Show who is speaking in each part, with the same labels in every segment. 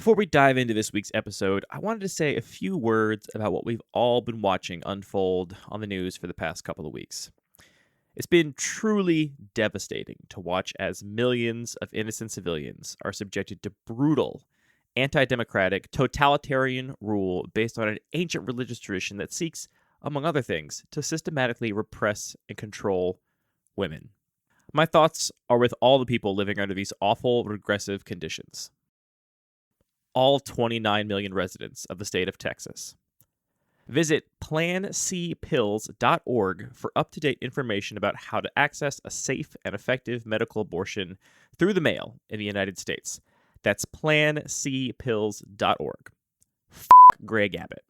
Speaker 1: Before we dive into this week's episode, I wanted to say a few words about what we've all been watching unfold on the news for the past couple of weeks. It's been truly devastating to watch as millions of innocent civilians are subjected to brutal, anti-democratic, totalitarian rule based on an ancient religious tradition that seeks, among other things, to systematically repress and control women. My thoughts are with all the people living under these awful, regressive conditions. All 29 million residents of the state of Texas. Visit plancpills.org for up-to-date information about how to access a safe and effective medical abortion through the mail in the United States. That's plancpills.org. F*** Greg Abbott.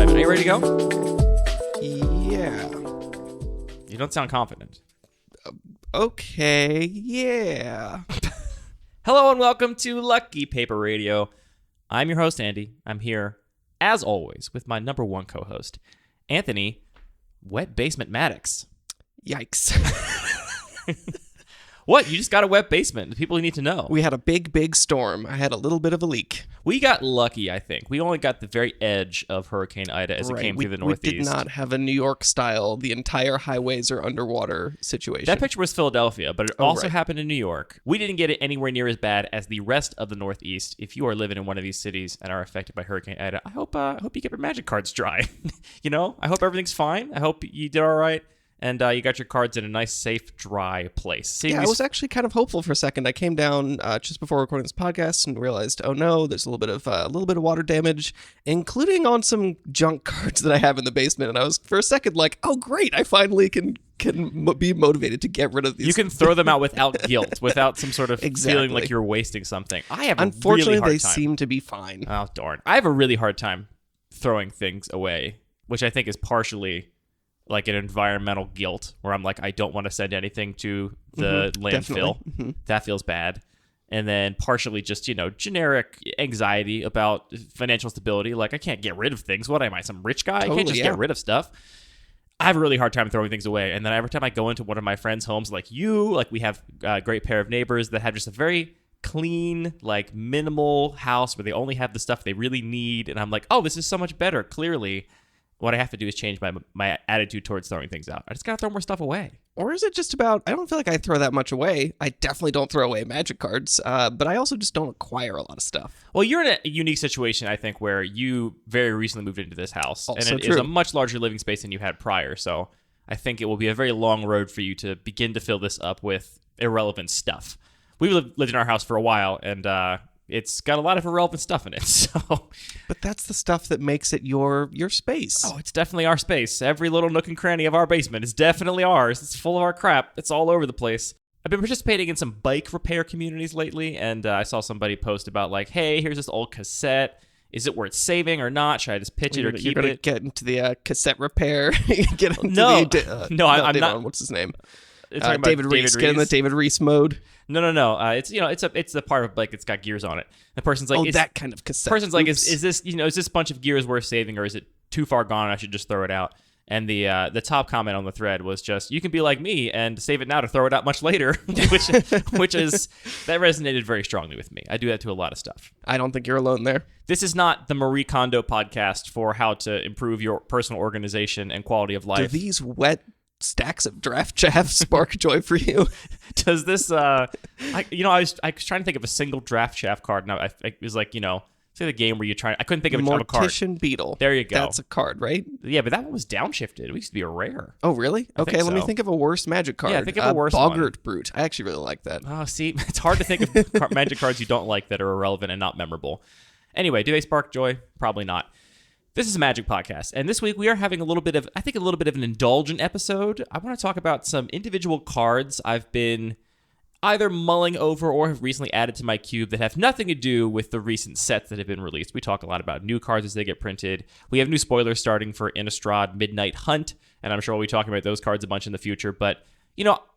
Speaker 1: Are you ready to go?
Speaker 2: Yeah.
Speaker 1: You don't sound confident.
Speaker 2: Okay, yeah.
Speaker 1: Hello and welcome to Lucky Paper Radio. I'm your host, Andy. I'm here, as always, with my number one co-host, Anthony Wet Basement Maddox.
Speaker 2: Yikes.
Speaker 1: What? You just got a wet basement. The people need to know.
Speaker 2: We had a big storm. I had a little bit of a leak.
Speaker 1: We got lucky, I think. We only got the very edge of Hurricane Ida as it came through the Northeast.
Speaker 2: We did not have a New York style, the entire highways are underwater situation.
Speaker 1: That picture was Philadelphia, but it also happened in New York. We didn't get it anywhere near as bad as the rest of the Northeast. If you are living in one of these cities and are affected by Hurricane Ida, I hope you get your magic cards dry. You know, I hope everything's fine. I hope you did all right. And you got your cards in a nice, safe, dry place.
Speaker 2: I was actually kind of hopeful for a second. I came down just before recording this podcast and realized, oh no, there's a little bit of water damage, including on some junk cards that I have in the basement. And I was for a second like, oh great, I finally can be motivated to get rid of these.
Speaker 1: You can throw them out without guilt, without some sort of feeling like you're wasting something. I have
Speaker 2: Unfortunately,
Speaker 1: a really hard
Speaker 2: they
Speaker 1: time.
Speaker 2: seem to be fine.
Speaker 1: Oh darn! I have a really hard time throwing things away, which I think is partially like an environmental guilt where I'm like, I don't want to send anything to the landfill. Mm-hmm. That feels bad. And then partially just, generic anxiety about financial stability. Like, I can't get rid of things. What am I, some rich guy? I can't just get rid of stuff. I have a really hard time throwing things away. And then every time I go into one of my friends' homes, like we have a great pair of neighbors that have just a very clean, like minimal house where they only have the stuff they really need. And I'm like, oh, this is so much better. Clearly, what I have to do is change my attitude towards throwing things out. I just gotta throw more stuff away.
Speaker 2: Or is it just about, I don't feel like I throw that much away. I definitely don't throw away magic cards, but I also just don't acquire a lot of stuff.
Speaker 1: Well, you're in a unique situation, I think, where you very recently moved into this house.
Speaker 2: Also
Speaker 1: and it is a much larger living space than you had prior. So I think it will be a very long road for you to begin to fill this up with irrelevant stuff. We've lived in our house for a while, and it's got a lot of irrelevant stuff in it. So,
Speaker 2: but that's the stuff that makes it your space.
Speaker 1: Oh, it's definitely our space. Every little nook and cranny of our basement is definitely ours. It's full of our crap. It's all over the place. I've been participating in some bike repair communities lately, and I saw somebody post about like, hey, here's this old cassette. Is it worth saving or not? Should I just pitch it or keep
Speaker 2: You're gonna
Speaker 1: it?
Speaker 2: Get into the cassette repair. Get into
Speaker 1: I'm not.
Speaker 2: What's his name?
Speaker 1: David
Speaker 2: Reese.
Speaker 1: Reese.
Speaker 2: Get in the David Reese mode.
Speaker 1: No. It's it's the part of like it's got gears on it. The person's like,
Speaker 2: that kind of cassette.
Speaker 1: The person's like, is this bunch of gears worth saving, or is it too far gone? I should just throw it out. And the top comment on the thread was just, you can be like me and save it now to throw it out much later, which is that resonated very strongly with me. I do that to a lot of stuff.
Speaker 2: I don't think you're alone there.
Speaker 1: This is not the Marie Kondo podcast for how to improve your personal organization and quality of life.
Speaker 2: Do these wet stacks of draft chaff spark joy for you?
Speaker 1: Does this I was trying to think of a single draft chaff card, and I was like, say the game where you try. I couldn't think of a card.
Speaker 2: Mortician Beetle.
Speaker 1: There you go.
Speaker 2: That's a card, right?
Speaker 1: Yeah, but that one was downshifted. It used to be a rare.
Speaker 2: Oh, really? Okay, let me think of a worse magic card.
Speaker 1: Yeah, think of a worse
Speaker 2: Boggart Brute. I actually really like that.
Speaker 1: Oh, see, it's hard to think of magic cards you don't like that are irrelevant and not memorable. Anyway, do they spark joy? Probably not. This is a Magic podcast, and this week we are having a little bit of an indulgent episode. I want to talk about some individual cards I've been either mulling over or have recently added to my cube that have nothing to do with the recent sets that have been released. We talk a lot about new cards as they get printed. We have new spoilers starting for Innistrad Midnight Hunt, and I'm sure we'll be talking about those cards a bunch in the future, but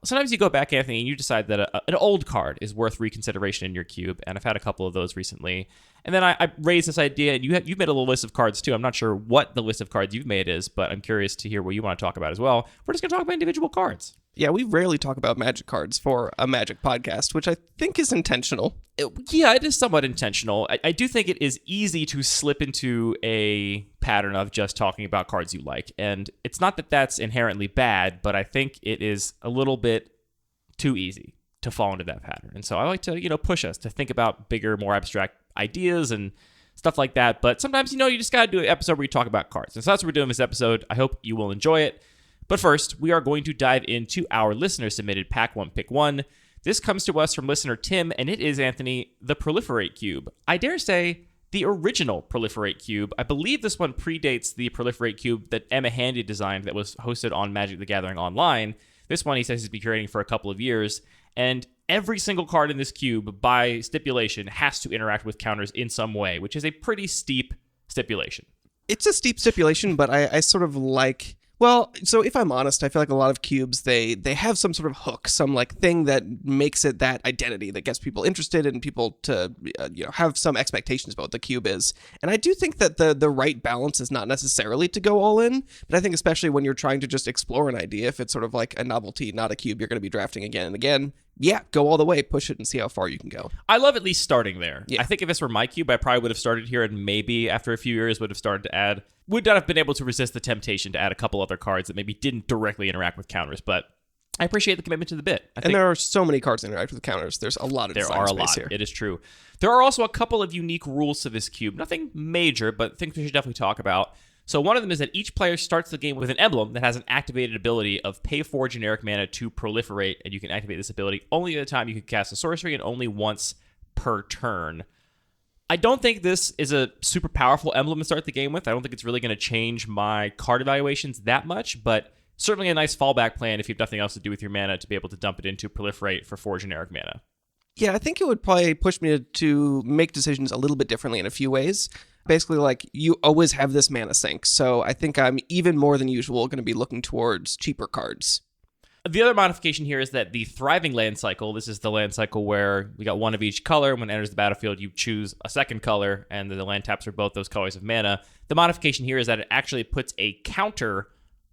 Speaker 1: sometimes you go back, Anthony, and you decide that an old card is worth reconsideration in your cube, and I've had a couple of those recently. And then I raised this idea, and you've made a little list of cards too. I'm not sure what the list of cards you've made is, but I'm curious to hear what you want to talk about as well. We're just going to talk about individual cards.
Speaker 2: Yeah, we rarely talk about Magic cards for a Magic podcast, which I think is intentional.
Speaker 1: It is somewhat intentional. I do think it is easy to slip into a pattern of just talking about cards you like. And it's not that that's inherently bad, but I think it is a little bit too easy to fall into that pattern. And so I like to, push us to think about bigger, more abstract ideas and stuff like that. But sometimes, you just got to do an episode where you talk about cards. And so that's what we're doing this episode. I hope you will enjoy it. But first, we are going to dive into our listener-submitted Pack 1 Pick 1. This comes to us from listener Tim, and it is, Anthony, the Proliferate Cube. I dare say, the original Proliferate Cube. I believe this one predates the Proliferate Cube that Emma Handy designed that was hosted on Magic the Gathering Online. This one, he says, he's been creating for a couple of years, and every single card in this cube, by stipulation, has to interact with counters in some way, which is a pretty steep stipulation.
Speaker 2: It's a steep stipulation, but I sort of like... Well, so if I'm honest, I feel like a lot of cubes, they have some sort of hook, some like thing that makes it that identity that gets people interested and people to have some expectations about what the cube is. And I do think that the right balance is not necessarily to go all in, but I think especially when you're trying to just explore an idea, if it's sort of like a novelty, not a cube you're going to be drafting again and again, yeah, go all the way, push it, and see how far you can go.
Speaker 1: I love at least starting there.
Speaker 2: Yeah.
Speaker 1: I think if this were my cube, I probably would have started here and maybe after a few years would have started to add... Would not have been able to resist the temptation to add a couple other cards that maybe didn't directly interact with counters, but I appreciate the commitment to the bit.
Speaker 2: And there are so many cards that interact with counters. There's a lot of design space here.
Speaker 1: It is true. There are also a couple of unique rules to this cube. Nothing major, but things we should definitely talk about. So one of them is that each player starts the game with an emblem that has an activated ability of pay 4 generic mana to proliferate, and you can activate this ability only at a time you can cast a sorcery and only once per turn. I don't think this is a super powerful emblem to start the game with. I don't think it's really going to change my card evaluations that much, but certainly a nice fallback plan if you have nothing else to do with your mana to be able to dump it into proliferate for 4 generic mana.
Speaker 2: Yeah, I think it would probably push me to make decisions a little bit differently in a few ways. Basically, like, you always have this mana sink, so I think I'm even more than usual going to be looking towards cheaper cards.
Speaker 1: The other modification here is that the Thriving Land Cycle, this is the land cycle where we got one of each color. When it enters the battlefield, you choose a second color, and the land taps are both those colors of mana. The modification here is that it actually puts a counter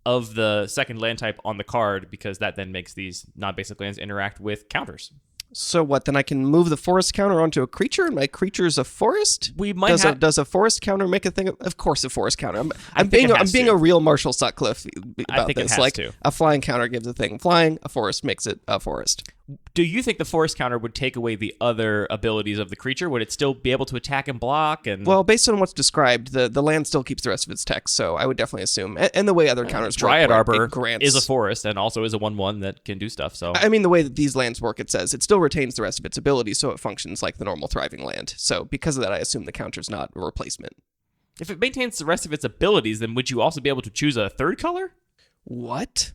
Speaker 1: of the second land type on the card, because that then makes these non-basic lands interact with counters.
Speaker 2: So what, then I can move the forest counter onto a creature, and my creature's a forest?
Speaker 1: We might
Speaker 2: does a forest counter make a thing? Of course a forest counter. I'm being a real Marshall Sutcliffe about this. Like, a flying counter gives a thing flying, a forest makes it a forest.
Speaker 1: Do you think the forest counter would take away the other abilities of the creature? Would it still be able to attack and block?
Speaker 2: Well, based on what's described, the land still keeps the rest of its text, so I would definitely assume. And the way other counters work,
Speaker 1: Dryad Arbor is a forest and also is a 1/1 that can do stuff. So
Speaker 2: I mean, the way that these lands work, it says it still retains the rest of its abilities, so it functions like the normal Thriving Land. So because of that, I assume the counter's not a replacement.
Speaker 1: If it maintains the rest of its abilities, then would you also be able to choose a third color?
Speaker 2: What?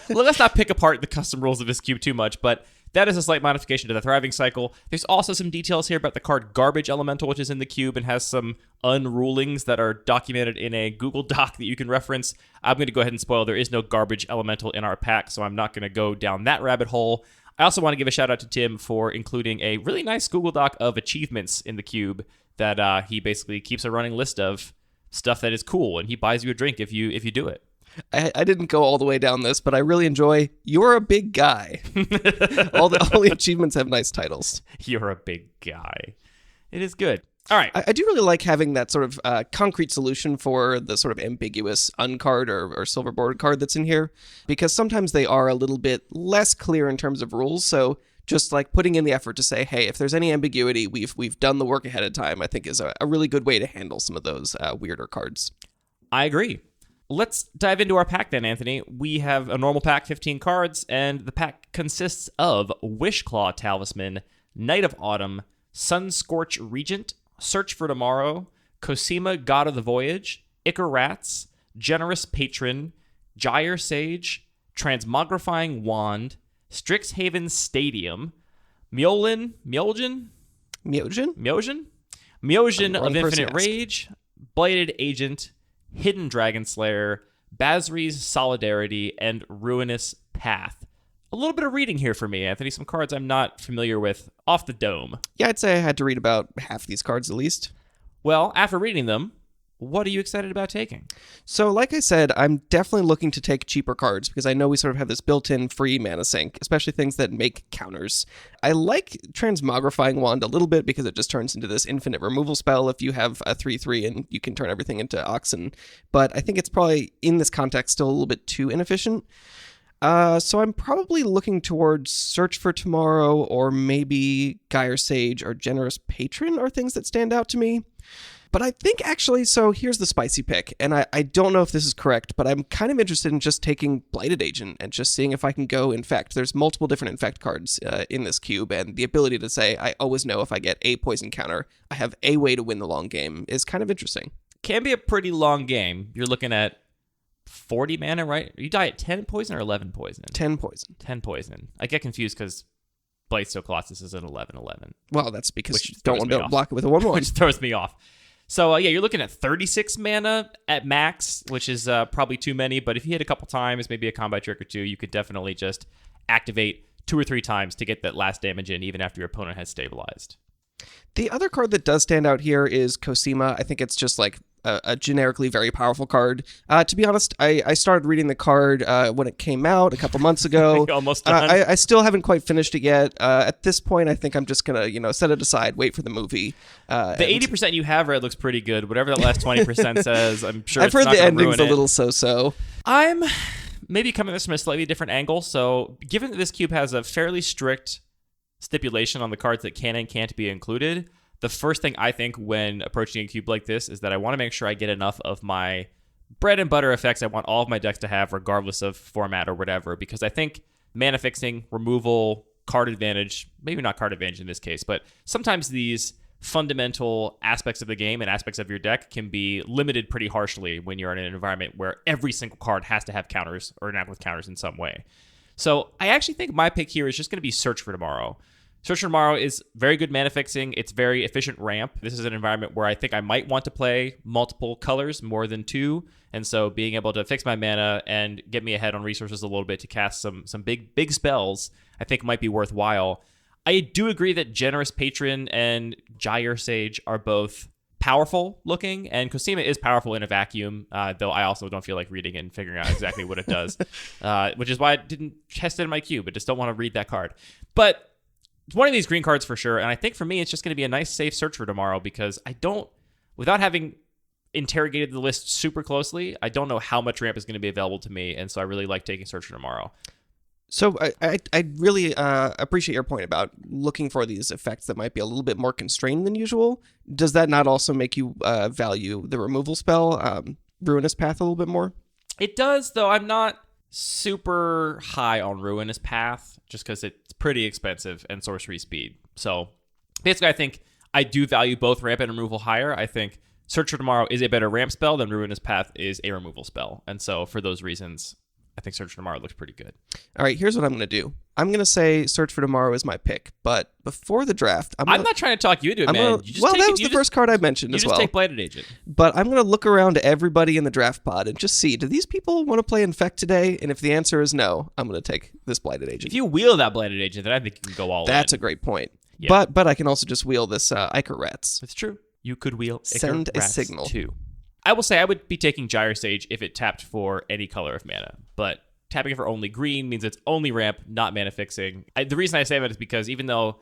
Speaker 1: Well, let's not pick apart the custom rules of this cube too much, but that is a slight modification to the Thriving Cycle. There's also some details here about the card Garbage Elemental, which is in the cube and has some unrulings that are documented in a Google Doc that you can reference. I'm going to go ahead and spoil there is no Garbage Elemental in our pack, so I'm not going to go down that rabbit hole. I also want to give a shout out to Tim for including a really nice Google Doc of achievements in the cube that he basically keeps a running list of stuff that is cool, and he buys you a drink if you do it.
Speaker 2: I didn't go all the way down this, but I really enjoy You're a Big Guy. all the achievements have nice titles.
Speaker 1: You're a big guy. It is good. All right.
Speaker 2: I do really like having that sort of concrete solution for the sort of ambiguous uncard or silver bordered card that's in here, because sometimes they are a little bit less clear in terms of rules. So just like putting in the effort to say, hey, if there's any ambiguity, we've done the work ahead of time, I think is a really good way to handle some of those weirder cards.
Speaker 1: I agree. Let's dive into our pack then, Anthony. We have a normal pack, 15 cards, and the pack consists of Wishclaw Talisman, Knight of Autumn, Sunscorch Regent, Search for Tomorrow, Cosima, God of the Voyage, Ichor Rats, Generous Patron, Gyre Sage, Transmogrifying Wand, Strixhaven Stadium, Mjolnir of Infinite Rage, Blighted Agent, Hidden Dragon Slayer, Basri's Solidarity, and Ruinous Path. A little bit of reading here for me, Anthony. Some cards I'm not familiar with off the dome.
Speaker 2: Yeah, I'd say I had to read about half these cards at least.
Speaker 1: Well, after reading them, what are you excited about taking?
Speaker 2: So, like I said, I'm definitely looking to take cheaper cards because I know we sort of have this built-in free mana sink, especially things that make counters. I like Transmogrifying Wand a little bit because it just turns into this infinite removal spell if you have a 3/3 and you can turn everything into Oxen. But I think it's probably, in this context, still a little bit too inefficient. So I'm probably looking towards Search for Tomorrow or maybe Gyre Sage or Generous Patron are things that stand out to me. But I think actually, so here's the spicy pick, and I don't know if this is correct, but I'm kind of interested in just taking Blighted Agent and just seeing if I can go Infect. There's multiple different Infect cards in this cube, and the ability to say, I always know if I get a poison counter, I have a way to win the long game is kind of interesting.
Speaker 1: Can be a pretty long game. You're looking at 40 mana, right? You die at 10 poison or 11 poison?
Speaker 2: 10 poison.
Speaker 1: 10 poison. I get confused because Blightstone Colossus is an 11/11.
Speaker 2: Well, that's because
Speaker 1: Which
Speaker 2: you don't want to be able to block it with a 1/1.
Speaker 1: Which throws me off. So, yeah, you're looking at 36 mana at max, which is probably too many. But if you hit a couple times, maybe a combat trick or two, you could definitely just activate 2 or 3 times to get that last damage in, even after your opponent has stabilized.
Speaker 2: The other card that does stand out here is Cosima. I think it's just like a generically very powerful card. To be honest, I started reading the card when it came out a couple months ago.
Speaker 1: Almost done.
Speaker 2: I still haven't quite finished it yet. At this point, I think I'm just going to, set it aside, wait for the movie.
Speaker 1: The 80% you have read looks pretty good. Whatever that last 20% says, I'm sure
Speaker 2: I've
Speaker 1: it's
Speaker 2: heard
Speaker 1: not
Speaker 2: the
Speaker 1: gonna
Speaker 2: ending's
Speaker 1: ruin
Speaker 2: a little so-so.
Speaker 1: I'm maybe coming at this from a slightly different angle. So given that this cube has a fairly strict stipulation on the cards that can and can't be included, the first thing I think when approaching a cube like this is that I want to make sure I get enough of my bread and butter effects I want all of my decks to have, regardless of format or whatever, because I think mana fixing, removal, card advantage, maybe not card advantage in this case, but sometimes these fundamental aspects of the game and aspects of your deck can be limited pretty harshly when you're in an environment where every single card has to have counters or interact with counters in some way. So I actually think my pick here is just going to be Search for Tomorrow. Search for Tomorrow is very good mana fixing. It's very efficient ramp. This is an environment where I think I might want to play multiple colors, more than 2. And so being able to fix my mana and get me ahead on resources a little bit to cast some big spells, I think might be worthwhile. I do agree that Generous Patron and Gyre Sage are both powerful looking, and Cosima is powerful in a vacuum, though I also don't feel like reading it and figuring out exactly what it does, which is why I didn't test it in my cube. I just don't want to read that card. But it's one of these green cards for sure, and I think for me it's just going to be a nice safe Search for Tomorrow because without having interrogated the list super closely, I don't know how much ramp is going to be available to me, and so I really like taking Search for Tomorrow.
Speaker 2: So I really appreciate your point about looking for these effects that might be a little bit more constrained than usual. Does that not also make you value the removal spell, Ruinous Path, a little bit more?
Speaker 1: It does, though I'm not super high on Ruinous Path just because it's pretty expensive and sorcery speed. So basically I think I do value both ramp and removal higher. I think Search for Tomorrow is a better ramp spell than Ruinous Path is a removal spell. And so for those reasons, I think Search for Tomorrow looks pretty good. All
Speaker 2: right, here's what I'm going to do. I'm going to say Search for Tomorrow is my pick, but before the draft... I'm not
Speaker 1: trying to talk you into it, man.
Speaker 2: That was the first card I mentioned as well.
Speaker 1: You just take Blighted Agent.
Speaker 2: But I'm going to look around to everybody in the draft pod and just see, do these people want to play Infect today? And if the answer is no, I'm going to take this Blighted Agent.
Speaker 1: If you wheel that Blighted Agent, then I think you can go all in.
Speaker 2: That's a great point. Yeah. But I can also just wheel this Ichor Rats.
Speaker 1: It's true. You could wheel
Speaker 2: Send
Speaker 1: Ichor
Speaker 2: a
Speaker 1: Rats
Speaker 2: signal.
Speaker 1: Too. I will say I would be taking Gyre Sage if it tapped for any color of mana, but tapping it for only green means it's only ramp, not mana fixing. The reason I say that is because even though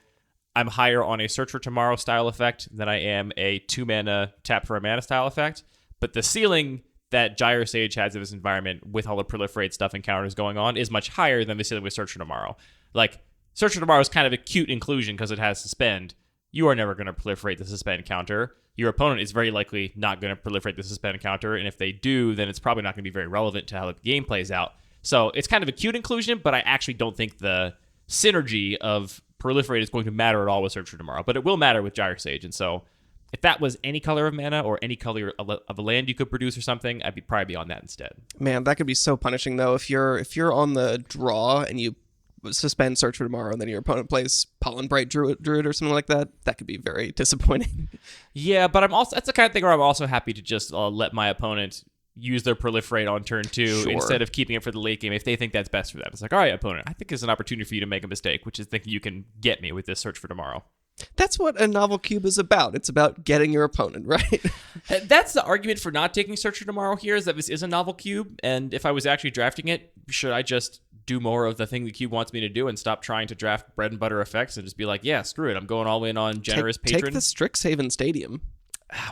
Speaker 1: I'm higher on a Search for Tomorrow style effect than I am a 2-mana tap for a mana style effect, but the ceiling that Gyre Sage has in this environment with all the proliferate stuff and counters going on is much higher than the ceiling with Search for Tomorrow. Like, Search for Tomorrow is kind of a cute inclusion because it has Suspend. You are never going to proliferate the Suspend counter. Your opponent is very likely not going to proliferate the Suspend counter, and if they do, then it's probably not going to be very relevant to how the game plays out. So it's kind of a cute inclusion, but I actually don't think the synergy of Proliferate is going to matter at all with Search for Tomorrow. But it will matter with Gyre Sage. And so if that was any color of mana or any color of a land you could produce or something, I'd probably be on that instead.
Speaker 2: Man, that could be so punishing, though. If you're on the draw and you suspend Search for Tomorrow and then your opponent plays Pollen Bright Druid or something like that, that could be very disappointing.
Speaker 1: Yeah, but that's the kind of thing where I'm also happy to just let my opponent use their proliferate on turn 2 instead of keeping it for the late game if they think that's best for them. It's like, all right, opponent, I think it's an opportunity for you to make a mistake, which is thinking you can get me with this search for tomorrow.
Speaker 2: That's what a novel cube is about. It's about getting your opponent, right?
Speaker 1: That's the argument for not taking Search for Tomorrow here, is that this is a novel cube, and if I was actually drafting it, should I just do more of the thing the cube wants me to do and stop trying to draft bread and butter effects and just be like, yeah, screw it, I'm going all in on Generous Patron?
Speaker 2: Take the Strixhaven Stadium.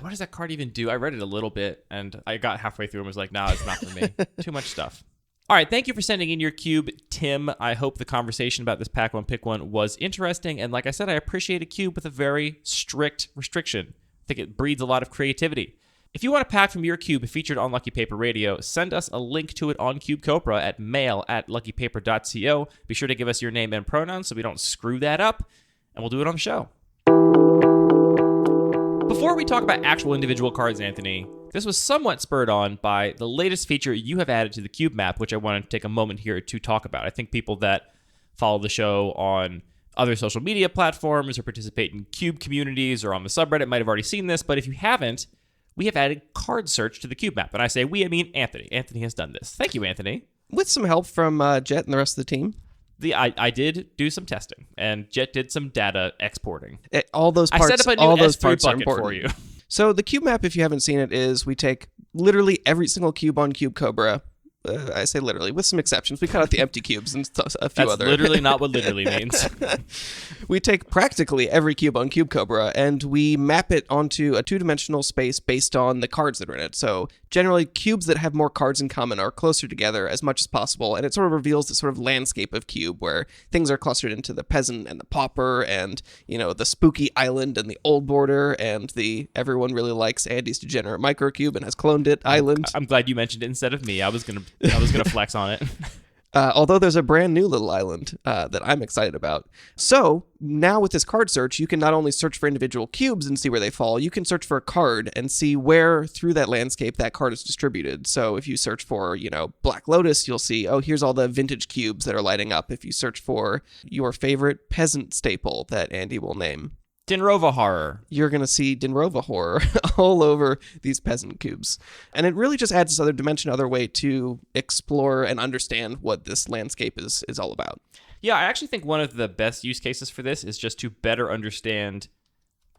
Speaker 1: What does that card even do? I read it a little bit, and I got halfway through and was like, nah, it's not for me. Too much stuff. All right, thank you for sending in your cube, Tim. I hope the conversation about this Pack 1 Pick 1 was interesting, and like I said, I appreciate a cube with a very strict restriction. I think it breeds a lot of creativity. If you want a pack from your cube featured on Lucky Paper Radio, send us a link to it on Cube Cobra at mail@luckypaper.co. Be sure to give us your name and pronouns so we don't screw that up, and we'll do it on the show. Before we talk about actual individual cards, Anthony, this was somewhat spurred on by the latest feature you have added to the Cube map, which I want to take a moment here to talk about. I think people that follow the show on other social media platforms or participate in Cube communities or on the subreddit might have already seen this, but if you haven't, we have added card search to the Cube map. And I say we, I mean Anthony. Anthony has done this. Thank you, Anthony.
Speaker 2: With some help from Jet and the rest of the team.
Speaker 1: I did do some testing, and Jet did some data exporting.
Speaker 2: All those parts,
Speaker 1: I set up a new
Speaker 2: all those
Speaker 1: S3
Speaker 2: parts are
Speaker 1: bucket
Speaker 2: important
Speaker 1: for you.
Speaker 2: So the Cube map, if you haven't seen it, is we take literally every single cube on Cube Cobra. I say literally, with some exceptions. We cut out the empty cubes and a few other.
Speaker 1: That's literally not what literally means.
Speaker 2: We take practically every cube on Cube Cobra, and we map it onto a two-dimensional space based on the cards that are in it. So generally, cubes that have more cards in common are closer together as much as possible, and it sort of reveals this sort of landscape of cube where things are clustered into the peasant and the pauper and, you know, the spooky island and the old border and the everyone really likes Andy's degenerate microcube and has cloned it island.
Speaker 1: I'm glad you mentioned it instead of me. I was gonna flex on it.
Speaker 2: Although there's a brand new little island that I'm excited about. So now with this card search, you can not only search for individual cubes and see where they fall, you can search for a card and see where through that landscape that card is distributed. So if you search for, you know, Black Lotus, you'll see, oh, here's all the vintage cubes that are lighting up. If you search for your favorite peasant staple that Andy will name,
Speaker 1: Dinrova horror.
Speaker 2: You're going to see Dinrova horror all over these peasant cubes. And it really just adds this other dimension, other way to explore and understand what this landscape is all about.
Speaker 1: Yeah, I actually think one of the best use cases for this is just to better understand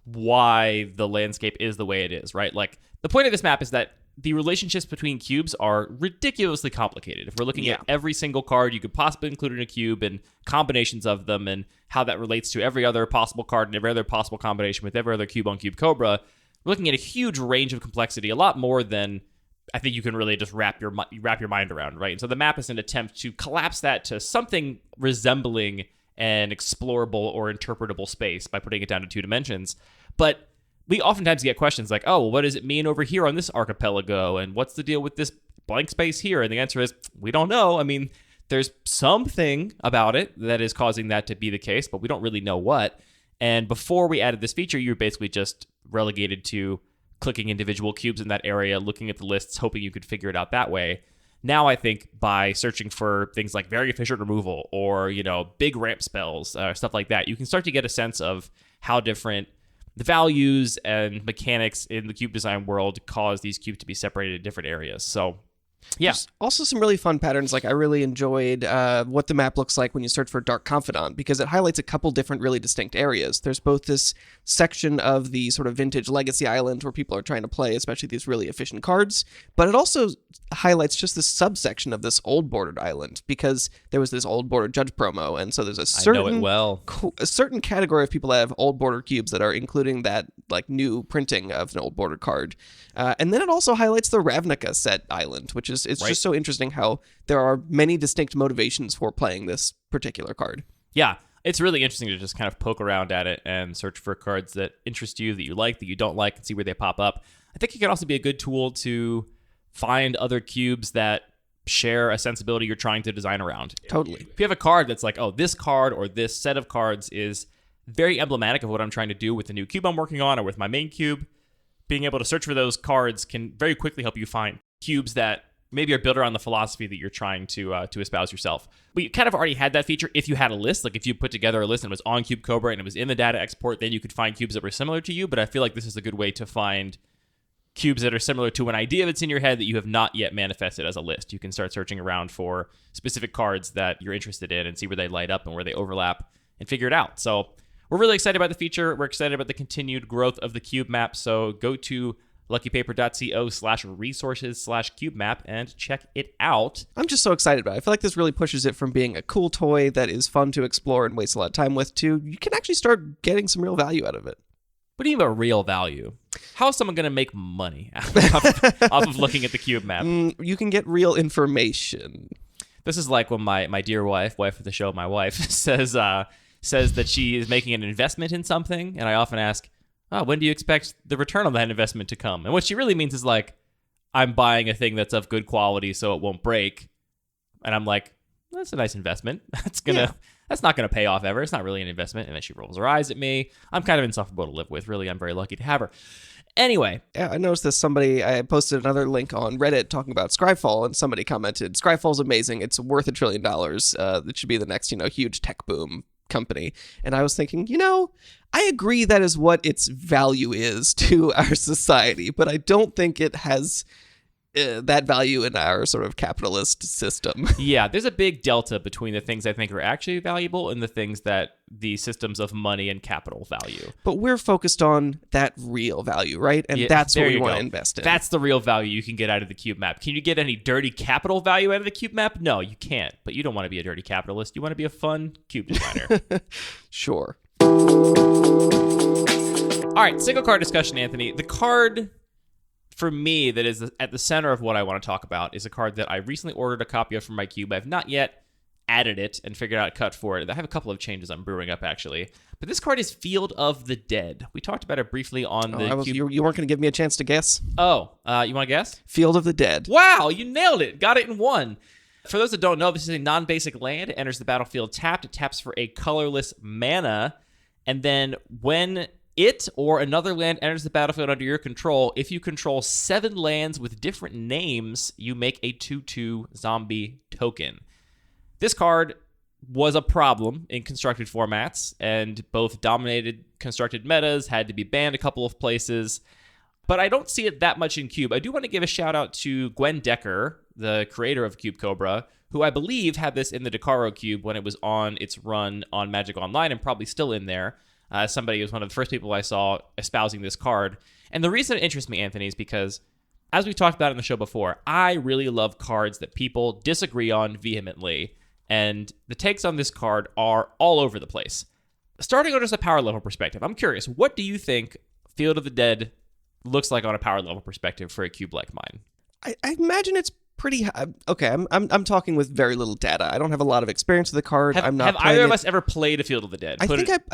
Speaker 1: why the landscape is the way it is, right? Like, the point of this map is that the relationships between cubes are ridiculously complicated. If we're looking at every single card you could possibly include in a cube and combinations of them and how that relates to every other possible card and every other possible combination with every other cube on Cube Cobra, we're looking at a huge range of complexity, a lot more than I think you can really just wrap your mind around, right? And so the map is an attempt to collapse that to something resembling an explorable or interpretable space by putting it down to two dimensions. But we oftentimes get questions like, oh, well, what does it mean over here on this archipelago? And what's the deal with this blank space here? And the answer is, we don't know. I mean, there's something about it that is causing that to be the case, but we don't really know what. And before we added this feature, you were basically just relegated to clicking individual cubes in that area, looking at the lists, hoping you could figure it out that way. Now, I think by searching for things like very efficient removal or, you know, big ramp spells, stuff like that, you can start to get a sense of how different the values and mechanics in the cube design world cause these cubes to be separated in different areas. So, yeah.
Speaker 2: There's also some really fun patterns. Like, I really enjoyed what the map looks like when you search for Dark Confidant, because it highlights a couple different really distinct areas. There's both this section of the sort of vintage legacy island where people are trying to play, especially these really efficient cards, but it also highlights just this subsection of this old bordered island, because there was this old bordered judge promo, and so there's a certain category of people that have old border cubes that are including that like new printing of an old border card. And then it also highlights the Ravnica set island, which is just so interesting how there are many distinct motivations for playing this particular card.
Speaker 1: Yeah, it's really interesting to just kind of poke around at it and search for cards that interest you, that you like, that you don't like, and see where they pop up. I think it can also be a good tool to find other cubes that share a sensibility you're trying to design around.
Speaker 2: Totally.
Speaker 1: If you have a card that's like, oh, this card or this set of cards is very emblematic of what I'm trying to do with the new cube I'm working on or with my main cube, being able to search for those cards can very quickly help you find cubes that maybe are built around the philosophy that you're trying to espouse yourself. We kind of already had that feature if you had a list. Like if you put together a list and it was on Cube Cobra and it was in the data export, then you could find cubes that were similar to you. But I feel like this is a good way to find cubes that are similar to an idea that's in your head that you have not yet manifested as a list. You can start searching around for specific cards that you're interested in and see where they light up and where they overlap and figure it out. So we're really excited about the feature. We're excited about the continued growth of the cube map. So go to luckypaper.co/resources/cube map and check it out.
Speaker 2: I'm just so excited about it. I feel like this really pushes it from being a cool toy that is fun to explore and waste a lot of time with to you can actually start getting some real value out of it.
Speaker 1: What do you mean by real value? How is someone going to make money off of looking at the cube map?
Speaker 2: You can get real information.
Speaker 1: This is like when my dear wife of the show, my wife, says that she is making an investment in something, and I often ask, when do you expect the return on that investment to come? And what she really means is like, I'm buying a thing that's of good quality so it won't break. And I'm like, that's a nice investment. That's not gonna pay off ever. It's not really an investment. And then she rolls her eyes at me. I'm kind of insufferable to live with. Really, I'm very lucky to have her. Anyway.
Speaker 2: Yeah, I noticed this. I posted another link on Reddit talking about Scryfall, and somebody commented, Scryfall's amazing. It's worth $1 trillion. It should be the next, huge tech boom company. And I was thinking, I agree that is what its value is to our society, but I don't think it has that value in our sort of capitalist system.
Speaker 1: Yeah, there's a big delta between the things I think are actually valuable and the things that the systems of money and capital value.
Speaker 2: But we're focused on that real value, right? And that's what we want to invest in.
Speaker 1: That's the real value you can get out of the cube map. Can you get any dirty capital value out of the cube map? No, you can't. But you don't want to be a dirty capitalist. You want to be a fun cube designer.
Speaker 2: Sure.
Speaker 1: All right, single card discussion, Anthony. The card for me that is at the center of what I want to talk about is a card that I recently ordered a copy of for my cube. I've not yet added it and figured out a cut for it. I have a couple of changes I'm brewing up, actually. But this card is Field of the Dead. We talked about it briefly on the cube.
Speaker 2: You weren't going to give me a chance to guess?
Speaker 1: Oh, you want to guess?
Speaker 2: Field of the Dead.
Speaker 1: Wow, you nailed it. Got it in one. For those that don't know, this is a non-basic land. It enters the battlefield tapped. It taps for a colorless mana. And then when it or another land enters the battlefield under your control, if you control 7 lands with different names, you make a 2/2 zombie token. This card was a problem in constructed formats, and both dominated constructed metas, had to be banned a couple of places, but I don't see it that much in Cube. I do want to give a shout out to Gwen Decker, the creator of Cube Cobra, who I believe had this in the Decaro Cube when it was on its run on Magic Online and probably still in there. Somebody was one of the first people I saw espousing this card. And the reason it interests me, Anthony, is because, as we've talked about in the show before, I really love cards that people disagree on vehemently. And the takes on this card are all over the place. Starting on just a power level perspective, I'm curious, what do you think Field of the Dead looks like on a power level perspective for a cube like mine?
Speaker 2: I imagine it's pretty high. Okay, I'm talking with very little data. I don't have a lot of experience with the card.
Speaker 1: Have either of us ever played a Field of the Dead?
Speaker 2: I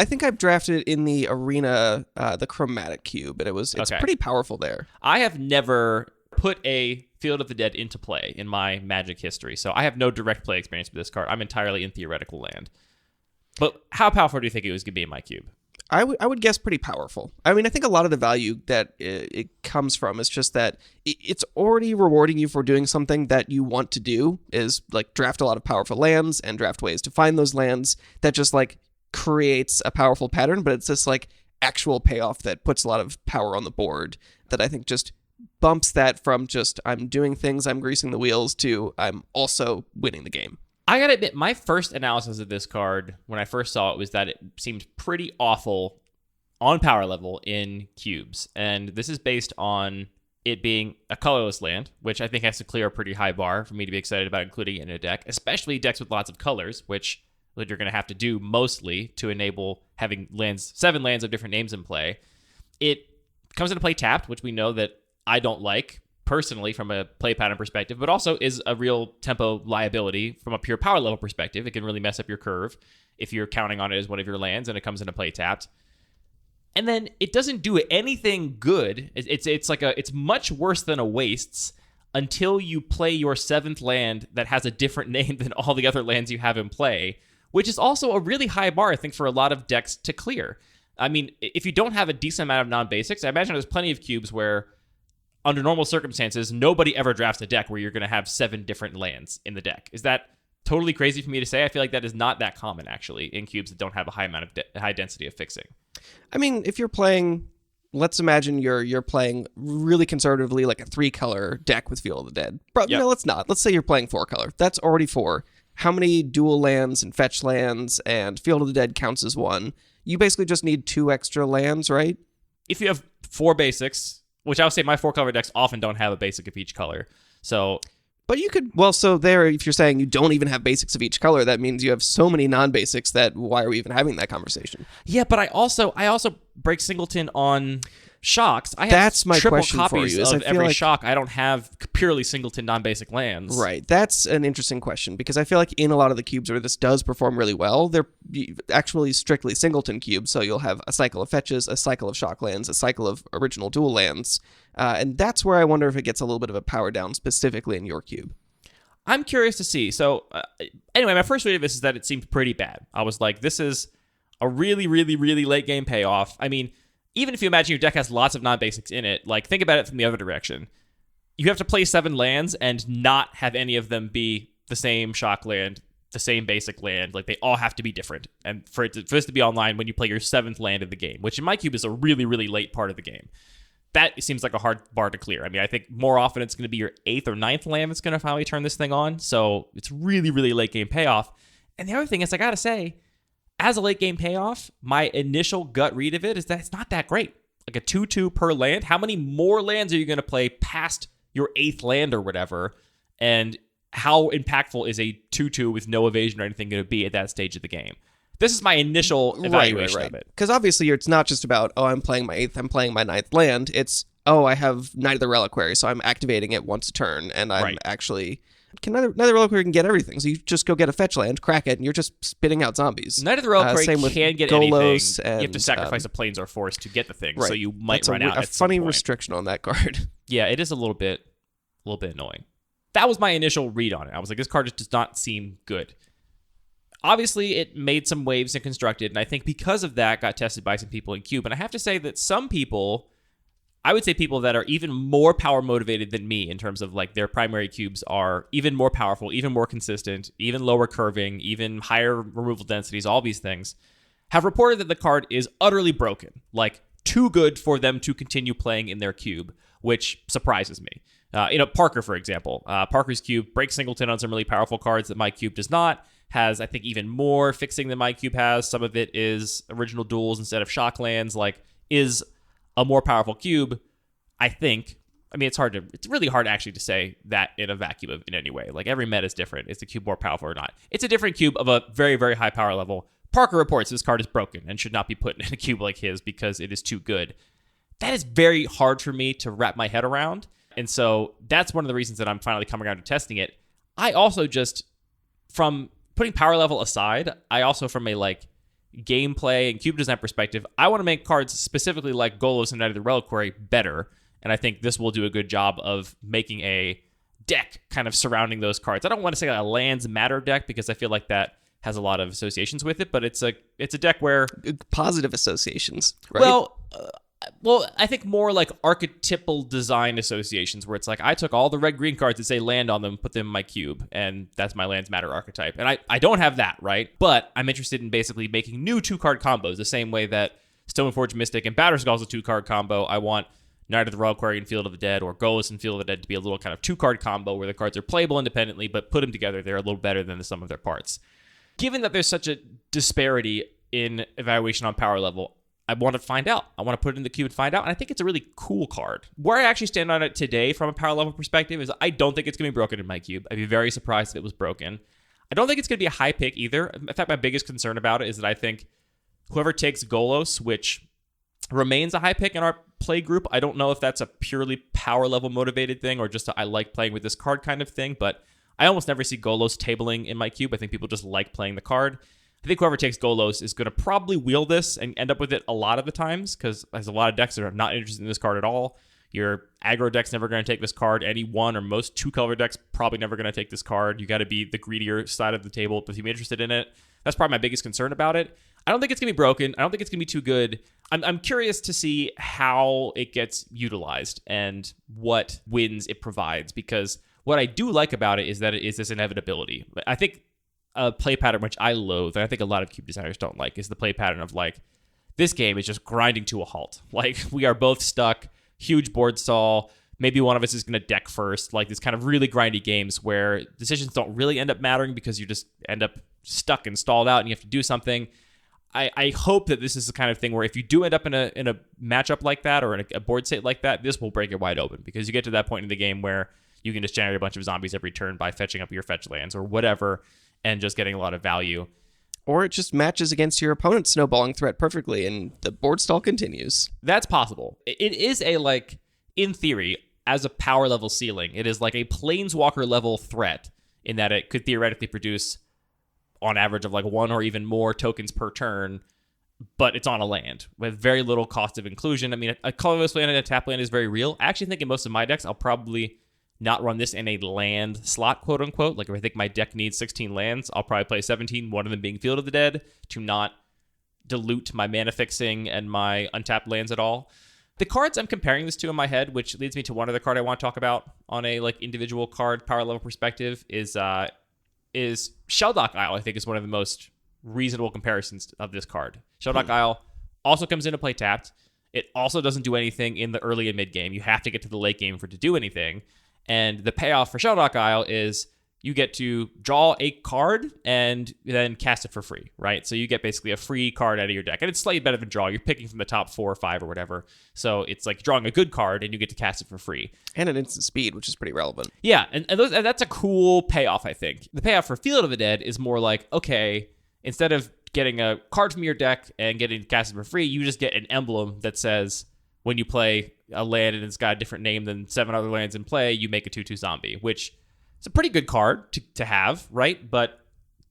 Speaker 2: think I've drafted it in the arena, the chromatic cube, and it's pretty powerful there.
Speaker 1: I have never put a Field of the Dead into play in my Magic history, so I have no direct play experience with this card. I'm entirely in theoretical land. But how powerful do you think it was going to be in my cube?
Speaker 2: I would guess pretty powerful. I mean, I think a lot of the value that it comes from is just that it's already rewarding you for doing something that you want to do, is like draft a lot of powerful lands and draft ways to find those lands. That just like creates a powerful pattern, but it's this like actual payoff that puts a lot of power on the board that I think just bumps that from just I'm doing things, I'm greasing the wheels, to I'm also winning the game.
Speaker 1: I gotta admit, my first analysis of this card when I first saw it was that it seemed pretty awful on power level in cubes. And this is based on it being a colorless land, which I think has to clear a pretty high bar for me to be excited about including it in a deck, especially decks with lots of colors, which you're going to have to do mostly to enable having 7 lands of different names in play. It comes into play tapped, which we know that I don't like personally from a play pattern perspective, but also is a real tempo liability from a pure power level perspective. It can really mess up your curve if you're counting on it as one of your lands and it comes into play tapped. And then it doesn't do anything good. It's much worse than a wastes until you play your 7th land that has a different name than all the other lands you have in play, which is also a really high bar, I think, for a lot of decks to clear. I mean, if you don't have a decent amount of non-basics, I imagine there's plenty of cubes where under normal circumstances, nobody ever drafts a deck where you're going to have 7 different lands in the deck. Is that totally crazy for me to say? I feel like that is not that common, actually, in cubes that don't have a high amount of high density of fixing.
Speaker 2: I mean, if you're playing let's imagine you're playing really conservatively like a 3-color deck with Field of the Dead. But
Speaker 1: Yep.
Speaker 2: no, let's not. Let's say you're playing 4-color. That's already 4. How many dual lands and fetch lands and Field of the Dead counts as 1? You basically just need 2 extra lands, right?
Speaker 1: If you have 4 basics, which I would say my 4-color decks often don't have a basic of each color. So...
Speaker 2: But you could, well, so there, if you're saying you don't even have basics of each color, that means you have so many non-basics that why are we even having that conversation?
Speaker 1: Yeah, but I also break singleton on shocks. I have
Speaker 2: That's my
Speaker 1: triple
Speaker 2: question for
Speaker 1: copies
Speaker 2: you, is
Speaker 1: of
Speaker 2: I feel
Speaker 1: every
Speaker 2: like-
Speaker 1: shock. I don't have purely singleton non-basic lands.
Speaker 2: Right. That's an interesting question because I feel like in a lot of the cubes where this does perform really well, they're actually strictly singleton cubes. So you'll have a cycle of fetches, a cycle of shock lands, a cycle of original dual lands. And that's where I wonder if it gets a little bit of a power down specifically in your cube.
Speaker 1: I'm curious to see. So anyway, my first read of this is that it seemed pretty bad. I was like, this is a really, really, really late game payoff. I mean, even if you imagine your deck has lots of non-basics in it, like think about it from the other direction. You have to play 7 lands and not have any of them be the same shock land, the same basic land. Like they all have to be different. And for this to be online when you play your 7th land of the game, which in my cube is a really, really late part of the game. That seems like a hard bar to clear. I mean, I think more often it's going to be your 8th or 9th land that's going to finally turn this thing on. So it's really, really late game payoff. And the other thing is, I got to say, as a late game payoff, my initial gut read of it is that it's not that great. Like a 2/2 per land. How many more lands are you going to play past your 8th land or whatever? And how impactful is a 2/2 with no evasion or anything going to be at that stage of the game? This is my initial evaluation of it.
Speaker 2: Because obviously it's not just about, oh, I'm playing my 8th, I'm playing my 9th land. It's, oh, I have Knight of the Reliquary, so I'm activating it once a turn, and I'm actually... Knight of the Reliquary can get everything, so you just go get a fetch land, crack it, and you're just spitting out zombies.
Speaker 1: Knight of the Reliquary can get
Speaker 2: Golos
Speaker 1: anything.
Speaker 2: And,
Speaker 1: you have to sacrifice a Plains or Forest to get the thing,
Speaker 2: right.
Speaker 1: so you might run out
Speaker 2: a
Speaker 1: at some
Speaker 2: funny
Speaker 1: point.
Speaker 2: restriction on that card.
Speaker 1: Yeah, it is a little bit annoying. That was my initial read on it. I was like, this card just does not seem good. Obviously, it made some waves and constructed, and I think because of that, got tested by some people in Cube. And I have to say that some people, I would say people that are even more power motivated than me in terms of like their primary cubes are even more powerful, even more consistent, even lower curving, even higher removal densities, all these things, have reported that the card is utterly broken, like too good for them to continue playing in their cube, which surprises me. Parker, for example. Parker's cube breaks singleton on some really powerful cards that my cube does not. Has, I think, even more fixing than my cube has. Some of it is original duels instead of shock lands, like, is a more powerful cube, I think. I mean, it's really hard actually to say that in a vacuum in any way. Like, every meta is different. Is the cube more powerful or not? It's a different cube of a very, very high power level. Parker reports this card is broken and should not be put in a cube like his because it is too good. That is very hard for me to wrap my head around. And so that's one of the reasons that I'm finally coming around to testing it. I also just, from putting power level aside, I also, from a like gameplay and cube design perspective, I want to make cards specifically like Golos and Knight of the Reliquary better. And I think this will do a good job of making a deck kind of surrounding those cards. I don't want to say a lands matter deck because I feel like that has a lot of associations with it, but it's a deck where
Speaker 2: positive associations, right?
Speaker 1: Well, I think more like archetypal design associations where it's like I took all the red-green cards that say land on them, put them in my cube, and that's my lands matter archetype. And I don't have that, right? But I'm interested in basically making new 2-card combos the same way that Stoneforge Mystic and Batterskull is a 2-card combo. I want Knight of the Reliquary and Field of the Dead or Golos and Field of the Dead to be a little kind of 2-card combo where the cards are playable independently, but put them together, they're a little better than the sum of their parts. Given that there's such a disparity in evaluation on power level, I want to find out. I want to put it in the cube and find out. And I think it's a really cool card. Where I actually stand on it today from a power level perspective is I don't think it's going to be broken in my cube. I'd be very surprised if it was broken. I don't think it's going to be a high pick either. In fact, my biggest concern about it is that I think whoever takes Golos, which remains a high pick in our play group, I don't know if that's a purely power level motivated thing or just I like playing with this card kind of thing, but I almost never see Golos tabling in my cube. I think people just like playing the card. I think whoever takes Golos is going to probably wheel this and end up with it a lot of the times because there's a lot of decks that are not interested in this card at all. Your aggro deck's never going to take this card. Any one or most 2-color decks probably never going to take this card. You got to be the greedier side of the table to be interested in it. That's probably my biggest concern about it. I don't think it's going to be broken. I don't think it's going to be too good. I'm curious to see how it gets utilized and what wins it provides because what I do like about it is that it is this inevitability. I think a play pattern which I loathe, and I think a lot of cube designers don't like, is the play pattern of like This game is just grinding to a halt. Like, we are both stuck, huge board stall. Maybe one of us is going to deck first. Like, these kind of really grindy games where decisions don't really end up mattering because you just end up stuck and stalled out and you have to do something. I hope that this is the kind of thing where if you do end up in a matchup like that or in a board state like that, this will break it wide open because you get to that point in the game where you can just generate a bunch of zombies every turn by fetching up your fetch lands or whatever and just getting a lot of value.
Speaker 2: Or it just matches against your opponent's snowballing threat perfectly and the board stall continues.
Speaker 1: That's possible. It is a, like, in theory, as a power level ceiling, it is like a planeswalker level threat in that it could theoretically produce on average of like 1 or even more tokens per turn, but it's on a land with very little cost of inclusion. I mean, a colorless land and a tap land is very real. I actually think in most of my decks, I'll probably not run this in a land slot, quote unquote. Like if I think my deck needs 16 lands, I'll probably play 17, one of them being Field of the Dead, to not dilute my mana fixing and my untapped lands at all. The cards I'm comparing this to in my head, which leads me to one other card I want to talk about on a like individual card power level perspective, is Shelldock Isle. I think is one of the most reasonable comparisons of this card. Shelldock Isle also comes into play tapped. It also doesn't do anything in the early and mid game. You have to get to the late game for it to do anything. And the payoff for Shelldock Isle is you get to draw a card and then cast it for free, right? So you get basically a free card out of your deck. And it's slightly better than draw. You're picking from the top 4 or 5 or whatever. So it's like drawing a good card and you get to cast it for free.
Speaker 2: And an instant speed, which is pretty relevant.
Speaker 1: Yeah, and that's a cool payoff, I think. The payoff for Field of the Dead is more like, okay, instead of getting a card from your deck and getting casted for free, you just get an emblem that says when you play a land and it's got a different name than 7 other lands in play, you make a 2/2 zombie, which it's a pretty good card to have, right? But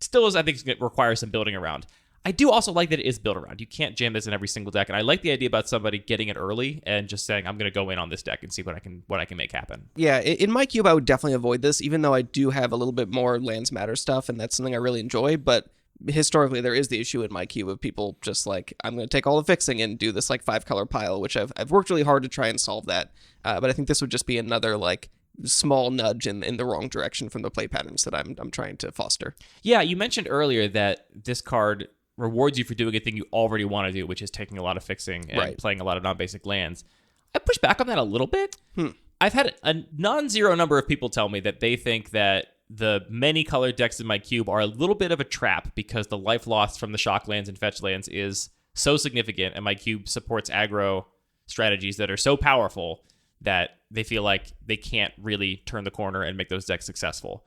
Speaker 1: still is, I think, it requires some building around. I do also like that it is built around. You can't jam this in every single deck, and I like the idea about somebody getting it early and just saying, I'm going to go in on this deck and see what I can make happen.
Speaker 2: Yeah, in my cube, I would definitely avoid this, even though I do have a little bit more lands matter stuff, and that's something I really enjoy, but historically there is the issue in my cube of people just like, I'm going to take all the fixing and do this like 5-color pile, which I've worked really hard to try and solve that, but I think this would just be another like small nudge in the wrong direction from the play patterns that I'm trying to foster.
Speaker 1: Yeah, you mentioned earlier that this card rewards you for doing a thing you already want to do, which is taking a lot of fixing and playing a lot of non-basic lands. I push back on that a little bit. I've had a non-zero number of people tell me that they think that the many colored decks in my cube are a little bit of a trap because the life lost from the shock lands and fetch lands is so significant, and my cube supports aggro strategies that are so powerful that they feel like they can't really turn the corner and make those decks successful.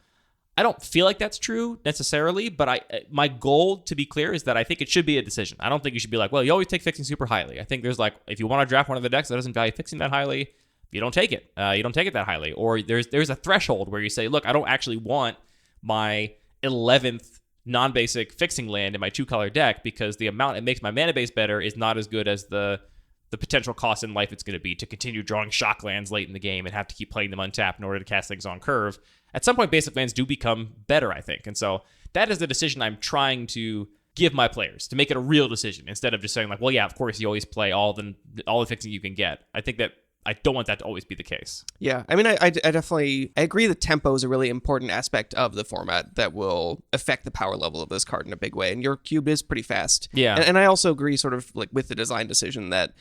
Speaker 1: I don't feel like that's true necessarily, but my goal, to be clear, is that I think it should be a decision. I don't think you should be like, well, you always take fixing super highly. I think there's like, if you want to draft one of the decks that doesn't value fixing that highly, you don't take it. You don't take it that highly. Or there's a threshold where you say, look, I don't actually want my 11th non-basic fixing land in my 2-color deck because the amount it makes my mana base better is not as good as the potential cost in life it's going to be to continue drawing shock lands late in the game and have to keep playing them untapped in order to cast things on curve. At some point, basic lands do become better, I think. And so that is the decision I'm trying to give my players, to make it a real decision instead of just saying like, well, yeah, of course you always play all the fixing you can get. I think that I don't want that to always be the case.
Speaker 2: Yeah, I mean, I definitely agree that tempo is a really important aspect of the format that will affect the power level of this card in a big way. And your cube is pretty fast.
Speaker 1: Yeah.
Speaker 2: And I also agree sort of like with the design decision that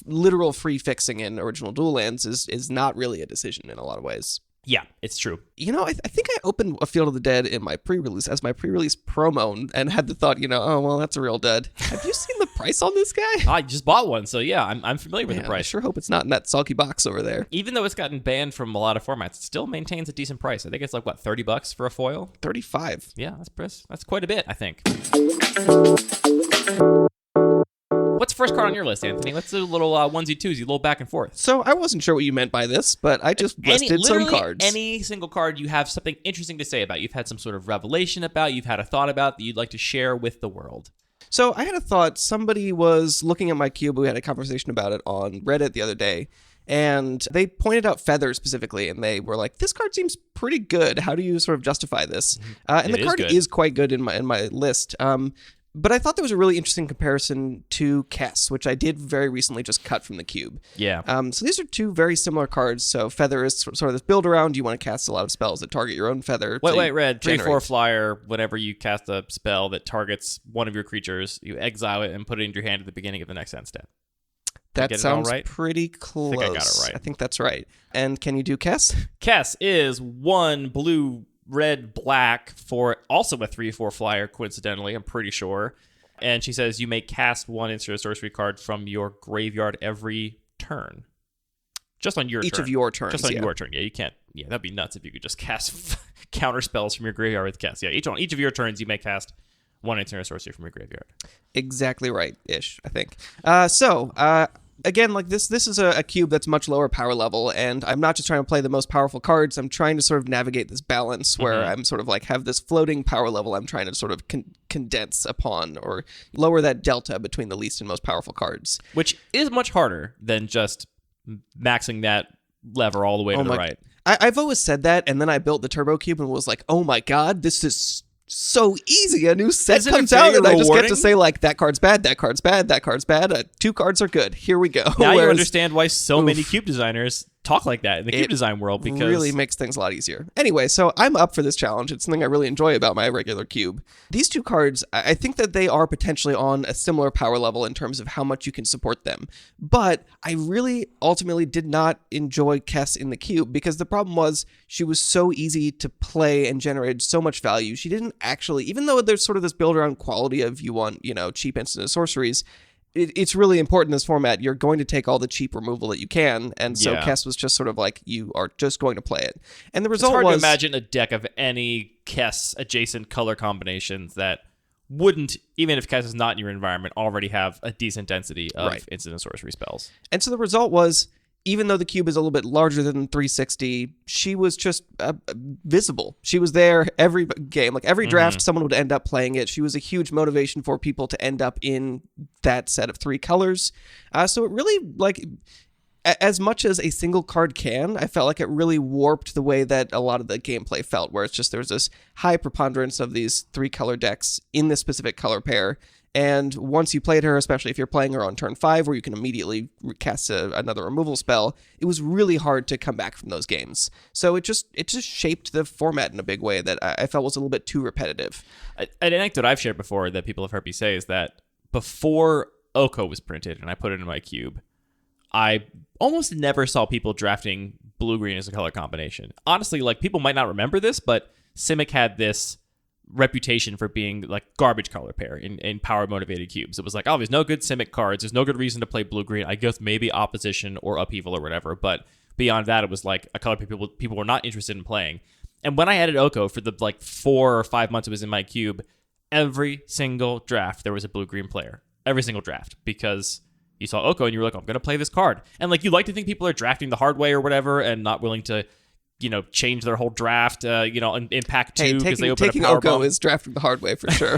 Speaker 2: literal free fixing in original dual lands is not really a decision in a lot of ways.
Speaker 1: Yeah, it's true.
Speaker 2: You know, I think I opened a Field of the Dead in my pre-release as my pre-release promo and had the thought, oh, well, that's a real dud. Have you seen the price on this guy?
Speaker 1: I just bought one, so yeah, I'm familiar with the price.
Speaker 2: I sure hope it's not in that soggy box over there.
Speaker 1: Even though it's gotten banned from a lot of formats, it still maintains a decent price. I think it's like, what, $30 for a foil?
Speaker 2: 35.
Speaker 1: Yeah, that's quite a bit, I think. What's the first card on your list, Anthony? Let's do a little onesie-twosie, a little back and forth.
Speaker 2: So I wasn't sure what you meant by this, but I just listed some cards.
Speaker 1: Any single card you have something interesting to say about, you've had some sort of revelation about, you've had a thought about that you'd like to share with the world.
Speaker 2: So I had a thought. Somebody was looking at my cube. We had a conversation about it on Reddit the other day, and they pointed out Feather specifically, and they were like, this card seems pretty good. How do you sort of justify this? And the card is quite good in my list. But I thought there was a really interesting comparison to Kess, which I did very recently just cut from the cube.
Speaker 1: Yeah.
Speaker 2: So these are two very similar cards. So Feather is sort of this build around. You want to cast a lot of spells that target your own Feather.
Speaker 1: Wait, Red. 3/4 flyer. Whenever you cast a spell that targets one of your creatures, you exile it and put it in your hand at the beginning of the next end step.
Speaker 2: That sounds
Speaker 1: right?
Speaker 2: pretty close.
Speaker 1: I think I got it right.
Speaker 2: I think that's right. And can you do Kess?
Speaker 1: Kess is 1 blue, red, black for also a 3/4 flyer, coincidentally, I'm pretty sure. And she says you may cast 1 instant or sorcery card from your graveyard every turn. Just on your turn.
Speaker 2: Each of your turns.
Speaker 1: Just on your turn. Yeah, you can't. Yeah, that'd be nuts if you could just cast counter spells from your graveyard with Kess. Yeah, each of your turns you may cast 1 instant or sorcery from your graveyard.
Speaker 2: Exactly right-ish, I think. Again, like this is a cube that's much lower power level, and I'm not just trying to play the most powerful cards. I'm trying to sort of navigate this balance where I'm sort of like have this floating power level I'm trying to sort of condense upon or lower that delta between the least and most powerful cards.
Speaker 1: Which is much harder than just maxing that lever all the way to the right.
Speaker 2: I've always said that, and then I built the Turbo Cube and was like, oh my god, this is so easy. A new set comes out and I just get to say like, that card's bad, that card's bad, that card's bad. 2 cards are good. Here we go.
Speaker 1: Now you understand why so many cube designers talk like that in the cube design world, because
Speaker 2: it really makes things a lot easier. Anyway, so I'm up for this challenge. It's something I really enjoy about my regular cube. These 2 cards, I think that they are potentially on a similar power level in terms of how much you can support them. But I really ultimately did not enjoy Kess in the cube because the problem was she was so easy to play and generated so much value. She didn't actually, even though there's sort of this build around quality of you want, cheap instant sorceries, it's really important in this format. You're going to take all the cheap removal that you can, and so Kess was just sort of like, you are just going to play it. And the result was...
Speaker 1: It's hard to imagine a deck of any Kess adjacent color combinations that wouldn't, even if Kess is not in your environment, already have a decent density of instant and sorcery spells.
Speaker 2: And so the result was, even though the cube is a little bit larger than 360, she was just visible. She was there every game. Like every draft, someone would end up playing it. She was a huge motivation for people to end up in that set of 3 colors. So it really, like, as much as a single card can, I felt like it really warped the way that a lot of the gameplay felt, where it's just there's this high preponderance of these 3-color decks in this specific color pair. And once you played her, especially if you're playing her on turn 5, where you can immediately cast another removal spell, it was really hard to come back from those games. So it just shaped the format in a big way that I felt was a little bit too repetitive.
Speaker 1: An anecdote I've shared before that people have heard me say is that before Oko was printed and I put it in my cube, I almost never saw people drafting blue-green as a color combination. Honestly, like, people might not remember this, but Simic had this reputation for being like garbage color pair in power motivated cubes. It was like, oh, there's no good Simic cards, there's no good reason to play blue-green. I guess maybe opposition or upheaval or whatever, but beyond that, it was like a color people were not interested in playing. And when I added Oko for the like 4 or 5 months it was in my cube, every single draft there was a blue-green player. Every single draft, because you saw Oko and you were like, oh, I'm going to play this card. And like, you like to think people are drafting the hard way or whatever and not willing to, change their whole draft, in pack 2 because they open a power
Speaker 2: Oko
Speaker 1: bomb.
Speaker 2: is drafting the hard way for sure.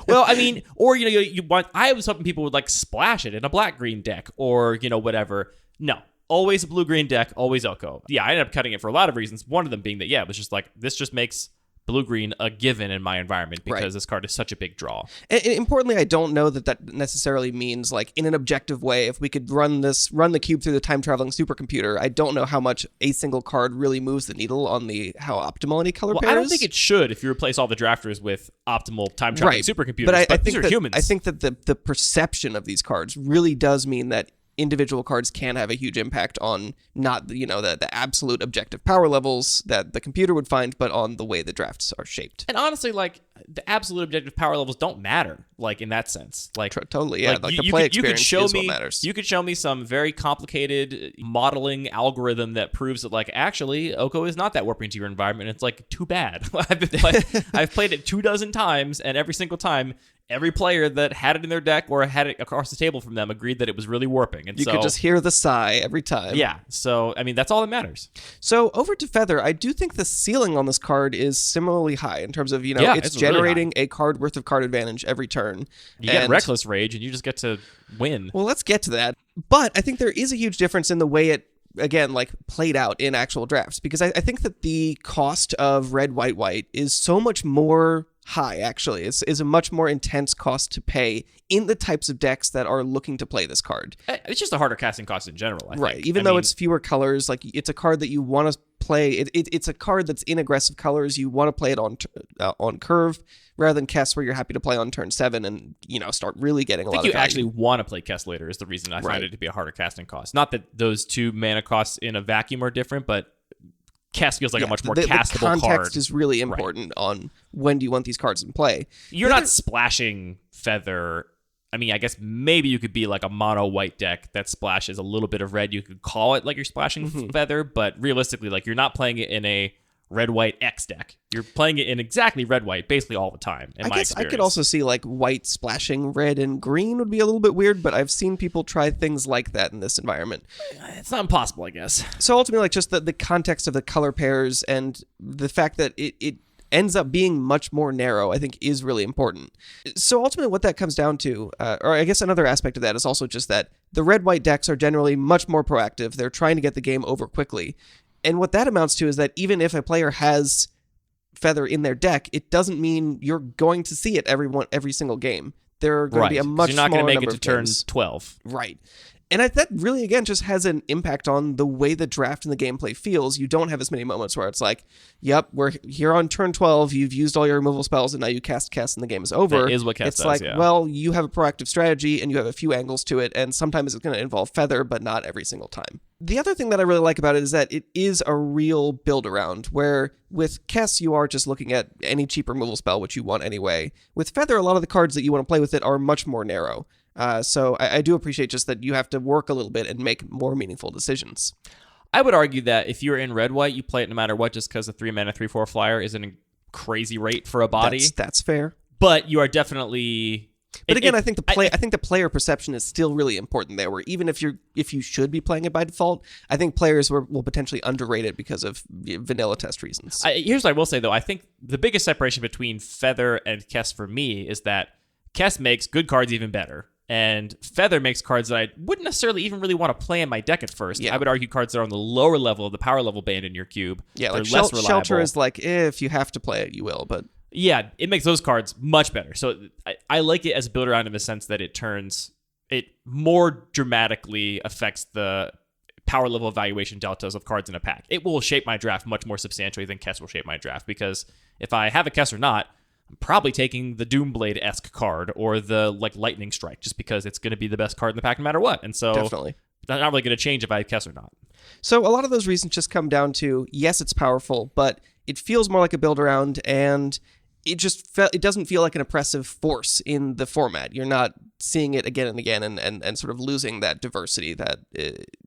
Speaker 1: Well, I mean, or, you want, I was hoping people would like splash it in a black-green deck or, whatever. No, always a blue-green deck, always Oko. Yeah, I ended up cutting it for a lot of reasons. One of them being that, it was just like, this just makes blue-green a given in my environment because this card is such a big draw.
Speaker 2: And importantly, I don't know that necessarily means, like, in an objective way, if we could run the cube through the time-traveling supercomputer, I don't know how much a single card really moves the needle on how optimal any color pair is.
Speaker 1: I don't think it should if you replace all the drafters with optimal time-traveling supercomputers, but
Speaker 2: I think
Speaker 1: these are humans.
Speaker 2: I think that the perception of these cards really does mean that individual cards can have a huge impact on not the absolute objective power levels that the computer would find, but on the way the drafts are shaped.
Speaker 1: And honestly, like, the absolute objective power levels don't matter, like, in that sense. Like,
Speaker 2: totally, yeah. Like the play experience is what matters.
Speaker 1: You could show me some very complicated modeling algorithm that proves that, like, actually, Oko is not that warping to your environment. It's like, too bad. I've played it 24 times, and every single time, every player that had it in their deck or had it across the table from them agreed that it was really warping. And
Speaker 2: you could just hear the sigh every time.
Speaker 1: Yeah. So, I mean, that's all that matters.
Speaker 2: So, over to Feather, I do think the ceiling on this card is similarly high in terms of, it's generating really a card worth of card advantage every turn.
Speaker 1: You get Reckless Rage, and you just get to win.
Speaker 2: Well, let's get to that. But I think there is a huge difference in the way it, again, like, played out in actual drafts. Because I think that the cost of red, white, white is so much more high, actually. It's a much more intense cost to pay in the types of decks that are looking to play this card.
Speaker 1: It's just a harder casting cost in general, I think.
Speaker 2: Right. Even though it's fewer colors, like it's a card that you want to play. It's a card that's in aggressive colors. You want to play it on curve rather than Kess, where you're happy to play on turn 7 and, start really getting a lot of value.
Speaker 1: I think you actually want to play Kess later is the reason I find it to be a harder casting cost. Not that those two mana costs in a vacuum are different, but Kess feels like a much more castable card.
Speaker 2: The context is really important on when do you want these cards in play.
Speaker 1: You're not splashing Feather. I mean, I guess maybe you could be like a mono white deck that splashes a little bit of red. You could call it like you're splashing Feather, but realistically, like you're not playing it in a red-white X deck. You're playing it in exactly red-white basically all the time, in my experience.
Speaker 2: I could also see like white splashing red and green would be a little bit weird, but I've seen people try things like that in this environment.
Speaker 1: It's not impossible, I guess.
Speaker 2: So ultimately, like just the context of the color pairs and the fact that it ends up being much more narrow, I think is really important. So ultimately what that comes down to, or I guess another aspect of that is also just that the red-white decks are generally much more proactive. They're trying to get the game over quickly. And what that amounts to is that even if a player has Feather in their deck, it doesn't mean you're going to see it every single game. There are going to be a much smaller number of games. You're not going to make it to
Speaker 1: turn 12.
Speaker 2: Right. And that really, again, just has an impact on the way the draft and the gameplay feels. You don't have as many moments where it's like, yep, we're here on turn 12, you've used all your removal spells, and now you cast Kess and the game is over.
Speaker 1: That is what Kess does,
Speaker 2: It's like, well, you have a proactive strategy, and you have a few angles to it, and sometimes it's going to involve Feather, but not every single time. The other thing that I really like about it is that it is a real build-around, where with Kess, you are just looking at any cheap removal spell, which you want anyway. With Feather, a lot of the cards that you want to play with it are much more narrow. So I do appreciate just that you have to work a little bit and make more meaningful decisions.
Speaker 1: I would argue that if you're in red-white, you play it no matter what, just because the 3-mana 3/4 flyer isn't a crazy rate for a body.
Speaker 2: That's fair.
Speaker 1: But you are definitely.
Speaker 2: But again, I think the player perception is still really important there. Where even if you should be playing it by default, I think players will potentially underrate it because of vanilla test reasons.
Speaker 1: Here's what I will say though: I think the biggest separation between Feather and Kess for me is that Kess makes good cards even better. And Feather makes cards that I wouldn't necessarily even really want to play in my deck at first. Yeah. I would argue cards that are on the lower level of the power level band in your cube.
Speaker 2: Yeah,
Speaker 1: they're
Speaker 2: like
Speaker 1: less reliable.
Speaker 2: Shelter is like, if you have to play it, you will. But
Speaker 1: yeah, it makes those cards much better. So I like it as a build-around in the sense that it more dramatically affects the power level evaluation deltas of cards in a pack. It will shape my draft much more substantially than Kess will shape my draft, because if I have a Kess or not, I'm probably taking the Doomblade-esque card or the Lightning Strike, just because it's going to be the best card in the pack no matter what. And so
Speaker 2: definitely,
Speaker 1: that's not really going to change if I have Kess or not.
Speaker 2: So a lot of those reasons just come down to, yes, it's powerful, but it feels more like a build-around, and it doesn't feel like an oppressive force in the format. You're not seeing it again and again and sort of losing that diversity that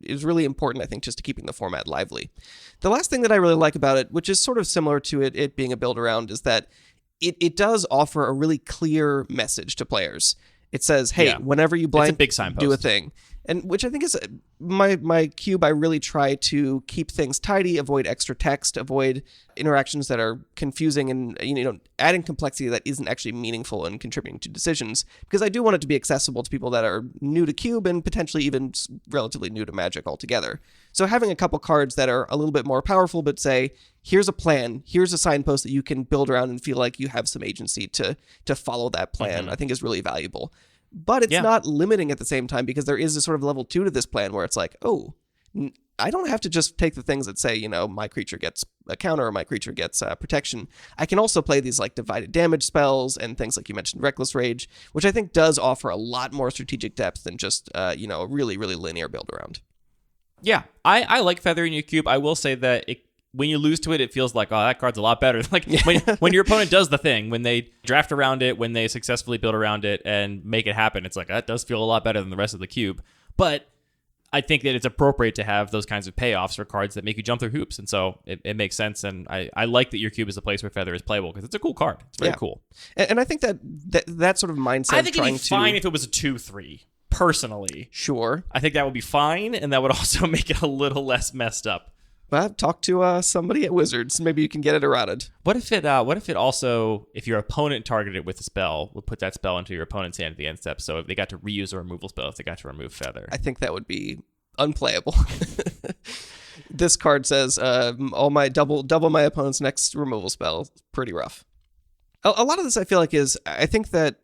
Speaker 2: is really important, I think, just to keeping the format lively. The last thing that I really like about it, which is sort of similar to it being a build-around, is that it does offer a really clear message to players. It says, hey, whenever you blank,
Speaker 1: it's a big signpost.
Speaker 2: Do a thing. And which I think is my cube. I really try to keep things tidy, avoid extra text, avoid interactions that are confusing, and adding complexity that isn't actually meaningful and contributing to decisions, because I do want it to be accessible to people that are new to Cube and potentially even relatively new to Magic altogether. So having a couple cards that are a little bit more powerful, but say, here's a plan, here's a signpost that you can build around and feel like you have some agency to follow that plan, I think is really valuable. But it's not limiting at the same time, because there is a sort of level 2 to this plan where it's like, oh, I don't have to just take the things that say, my creature gets a counter or my creature gets protection. I can also play these like divided damage spells and things like you mentioned, Reckless Rage, which I think does offer a lot more strategic depth than just, a really, really linear build around. Yeah,
Speaker 1: I like Feather in your cube. I will say that when you lose to it, it feels like, oh, that card's a lot better. Like when your opponent does the thing, when they draft around it, when they successfully build around it and make it happen, it's like, that does feel a lot better than the rest of the cube. But I think that it's appropriate to have those kinds of payoffs for cards that make you jump through hoops. And so it makes sense. And I like that your cube is a place where Feather is playable, because it's a cool card. It's very cool.
Speaker 2: And I think that sort of mindset.
Speaker 1: I think it'd be fine if it was a 2/3. Personally.
Speaker 2: Sure.
Speaker 1: I think that would be fine. And that would also make it a little less messed up.
Speaker 2: Well, talk to somebody at Wizards. Maybe you can get it errated.
Speaker 1: What if it also, if your opponent targeted with a spell, would put that spell into your opponent's hand at the end step? So if they got to reuse a removal spell, if they got to remove Feather.
Speaker 2: I think that would be unplayable. This card says, all my double my opponent's next removal spell. Pretty rough. A lot of this I feel like I think that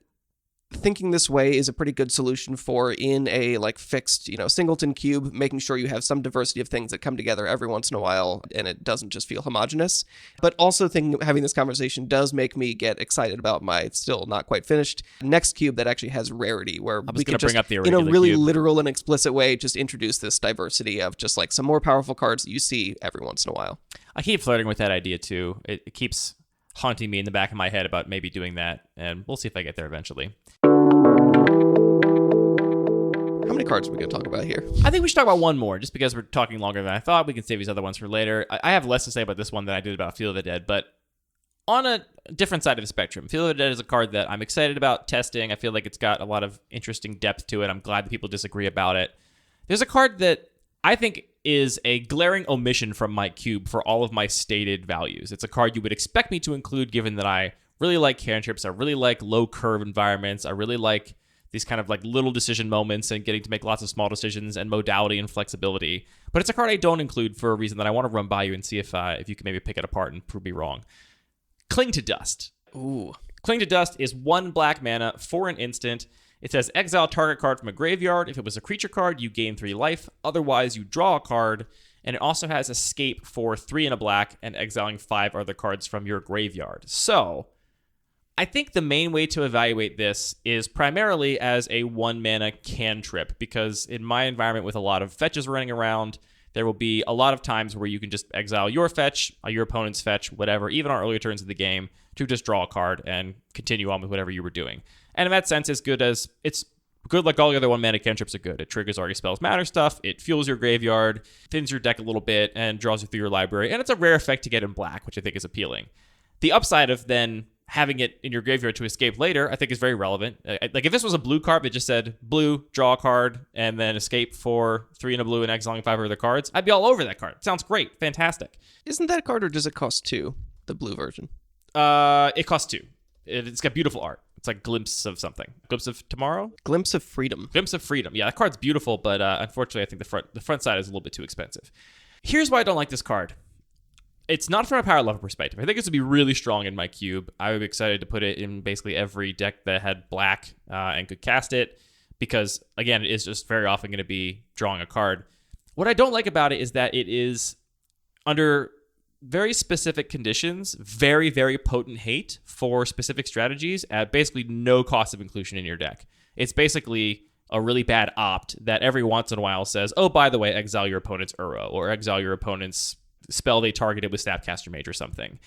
Speaker 2: thinking this way is a pretty good solution for in a like fixed, singleton cube, making sure you have some diversity of things that come together every once in a while and it doesn't just feel homogenous. But also having this conversation does make me get excited about my still not quite finished next cube that actually has rarity, where we can just, in a really
Speaker 1: cube.
Speaker 2: Literal and explicit way, just introduce this diversity of just like some more powerful cards that you see every once in a while.
Speaker 1: I keep flirting with that idea too. It keeps haunting me in the back of my head about maybe doing that, and we'll see if I get there eventually.
Speaker 2: How many cards are we going to talk about here?
Speaker 1: I think we should talk about one more, just because we're talking longer than I thought. We can save these other ones for later. I have less to say about this one than I did about Field of the Dead, but on a different side of the spectrum, Field of the Dead is a card that I'm excited about testing. I feel like it's got a lot of interesting depth to it. I'm glad that people disagree about it. There's a card that I think is a glaring omission from my cube for all of my stated values. It's a card you would expect me to include, given that I really like cantrips, I really like low curve environments, I really like these kind of like little decision moments and getting to make lots of small decisions and modality and flexibility. But it's a card I don't include for a reason that I want to run by you and see if you can maybe pick it apart and prove me wrong. Cling to Dust.
Speaker 2: Ooh.
Speaker 1: Cling to Dust is 1 black mana for an instant. It says exile target card from a graveyard. If it was a creature card, you gain 3 life. Otherwise, you draw a card. And it also has escape for 3 and a black and exiling 5 other cards from your graveyard. So I think the main way to evaluate this is primarily as a 1 mana cantrip, because in my environment with a lot of fetches running around, there will be a lot of times where you can just exile your fetch, your opponent's fetch, whatever, even on earlier turns of the game, to just draw a card and continue on with whatever you were doing. And in that sense, it's good like all the other 1 mana cantrips are good. It triggers all your spells matter stuff, it fuels your graveyard, thins your deck a little bit, and draws you through your library. And it's a rare effect to get in black, which I think is appealing. The upside of then having it in your graveyard to escape later, I think is very relevant. Like if this was a blue card that just said blue, draw a card, and then escape for 3 and a blue and exiling 5 other cards, I'd be all over that card. Sounds great. Fantastic.
Speaker 2: Isn't that card, or does it cost 2, the blue version?
Speaker 1: It costs 2. It's got beautiful art. It's like Glimpse of something. Glimpse of Tomorrow?
Speaker 2: Glimpse of Freedom.
Speaker 1: Glimpse of Freedom. Yeah, that card's beautiful, but unfortunately, I think the front side is a little bit too expensive. Here's why I don't like this card. It's not from a power level perspective. I think this would be really strong in my cube. I would be excited to put it in basically every deck that had black and could cast it, because, again, it is just very often going to be drawing a card. What I don't like about it is that it is, under very specific conditions, very, very potent hate for specific strategies at basically no cost of inclusion in your deck. It's basically a really bad opt that every once in a while says, oh, by the way, exile your opponent's Uro, or exile your opponent's spell they targeted with Snapcaster Mage or something.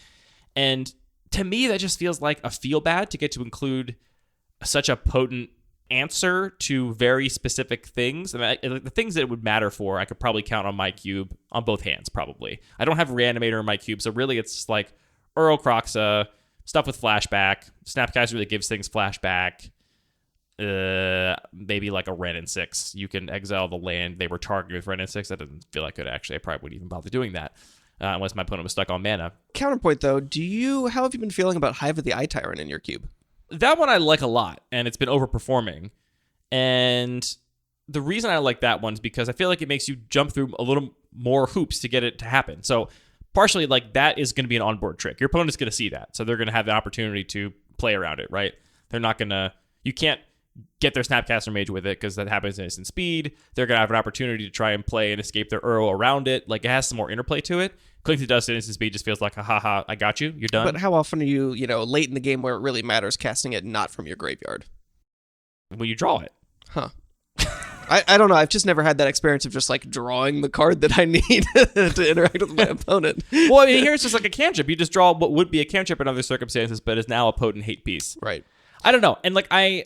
Speaker 1: And to me, that just feels like a feel bad to get to include such a potent answer to very specific things. And the things that it would matter for, I could probably count on my cube on both hands, probably. I don't have Reanimator in my cube, so really it's like Uro Croxa, stuff with flashback, Snapcaster that gives things flashback, maybe like a Wrenn and 6. You can exile the land they were targeted with Wrenn and 6. That doesn't feel like it actually. I probably wouldn't even bother doing that unless my opponent was stuck on mana.
Speaker 2: Counterpoint though, how have you been feeling about Hive of the Eye Tyrant in your cube?
Speaker 1: That one I like a lot, and it's been overperforming. And the reason I like that one is because I feel like it makes you jump through a little more hoops to get it to happen. So partially, like, that is going to be an onboard trick. Your opponent's going to see that, so they're going to have the opportunity to play around it, right? They're not going to... You can't get their Snapcaster Mage with it because that happens in instant speed. They're going to have an opportunity to try and play and escape their Uro around it. Like, it has some more interplay to it. Cling to Dust in instant speed just feels like, haha, I got you. You're done.
Speaker 2: But how often are you, late in the game where it really matters, casting it not from your graveyard?
Speaker 1: When you draw it.
Speaker 2: Huh. I don't know. I've just never had that experience of just like drawing the card that I need to interact with my opponent.
Speaker 1: Well, I mean, here it's just like a cantrip. You just draw what would be a cantrip in other circumstances, but is now a potent hate piece.
Speaker 2: Right.
Speaker 1: I don't know. And like I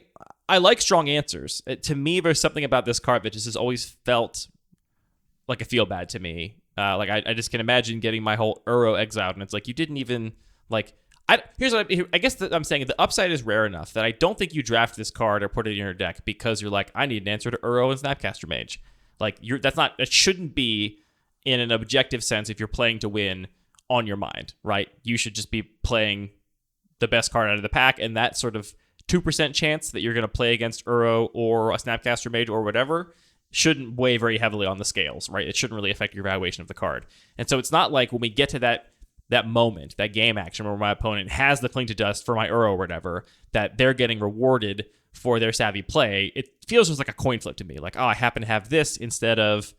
Speaker 1: like strong answers. To me, there's something about this card that just has always felt like a feel bad to me. Like I just can imagine getting my whole Uro exiled, and it's like you didn't even like. I guess I'm saying the upside is rare enough that I don't think you draft this card or put it in your deck because you're like, I need an answer to Uro and Snapcaster Mage. Like it shouldn't be in an objective sense if you're playing to win on your mind, right? You should just be playing the best card out of the pack, and that sort of 2% chance that you're going to play against Uro or a Snapcaster Mage or whatever shouldn't weigh very heavily on the scales, right? It shouldn't really affect your evaluation of the card. And so it's not like when we get to that that moment, that game action where my opponent has the Cling to Dust for my Uro or whatever, that they're getting rewarded for their savvy play, it feels just like a coin flip to me. Like, oh, I happen to have this instead of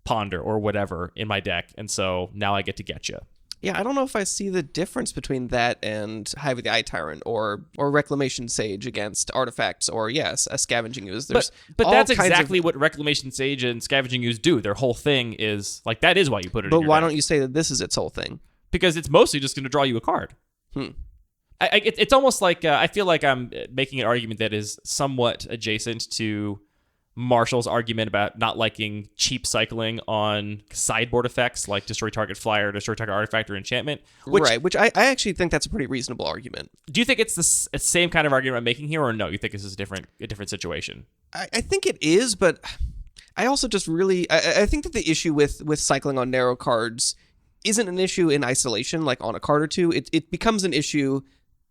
Speaker 1: Ponder or whatever in my deck, and so now I get to get you.
Speaker 2: Yeah, I don't know if I see the difference between that and Hive of the Eye Tyrant or Reclamation Sage against artifacts or, yes, a Scavenging Ooze.
Speaker 1: But that's exactly what Reclamation Sage and Scavenging Ooze do. Their whole thing is, like, that is why you put it in your
Speaker 2: But why
Speaker 1: deck.
Speaker 2: don't you say that this is its whole thing?
Speaker 1: Because it's mostly just going to draw you a card. It's almost like, I feel like I'm making an argument that is somewhat adjacent to Marshall's argument about not liking cheap cycling on sideboard effects like Destroy Target Flyer, Destroy Target Artifact, or Enchantment.
Speaker 2: Which I actually think that's a pretty reasonable argument.
Speaker 1: Do you think it's the same kind of argument I'm making here, or no? You think this is a different situation?
Speaker 2: I think it is, but I also just really... I think that the issue with cycling on narrow cards isn't an issue in isolation, like on a card or two. It becomes an issue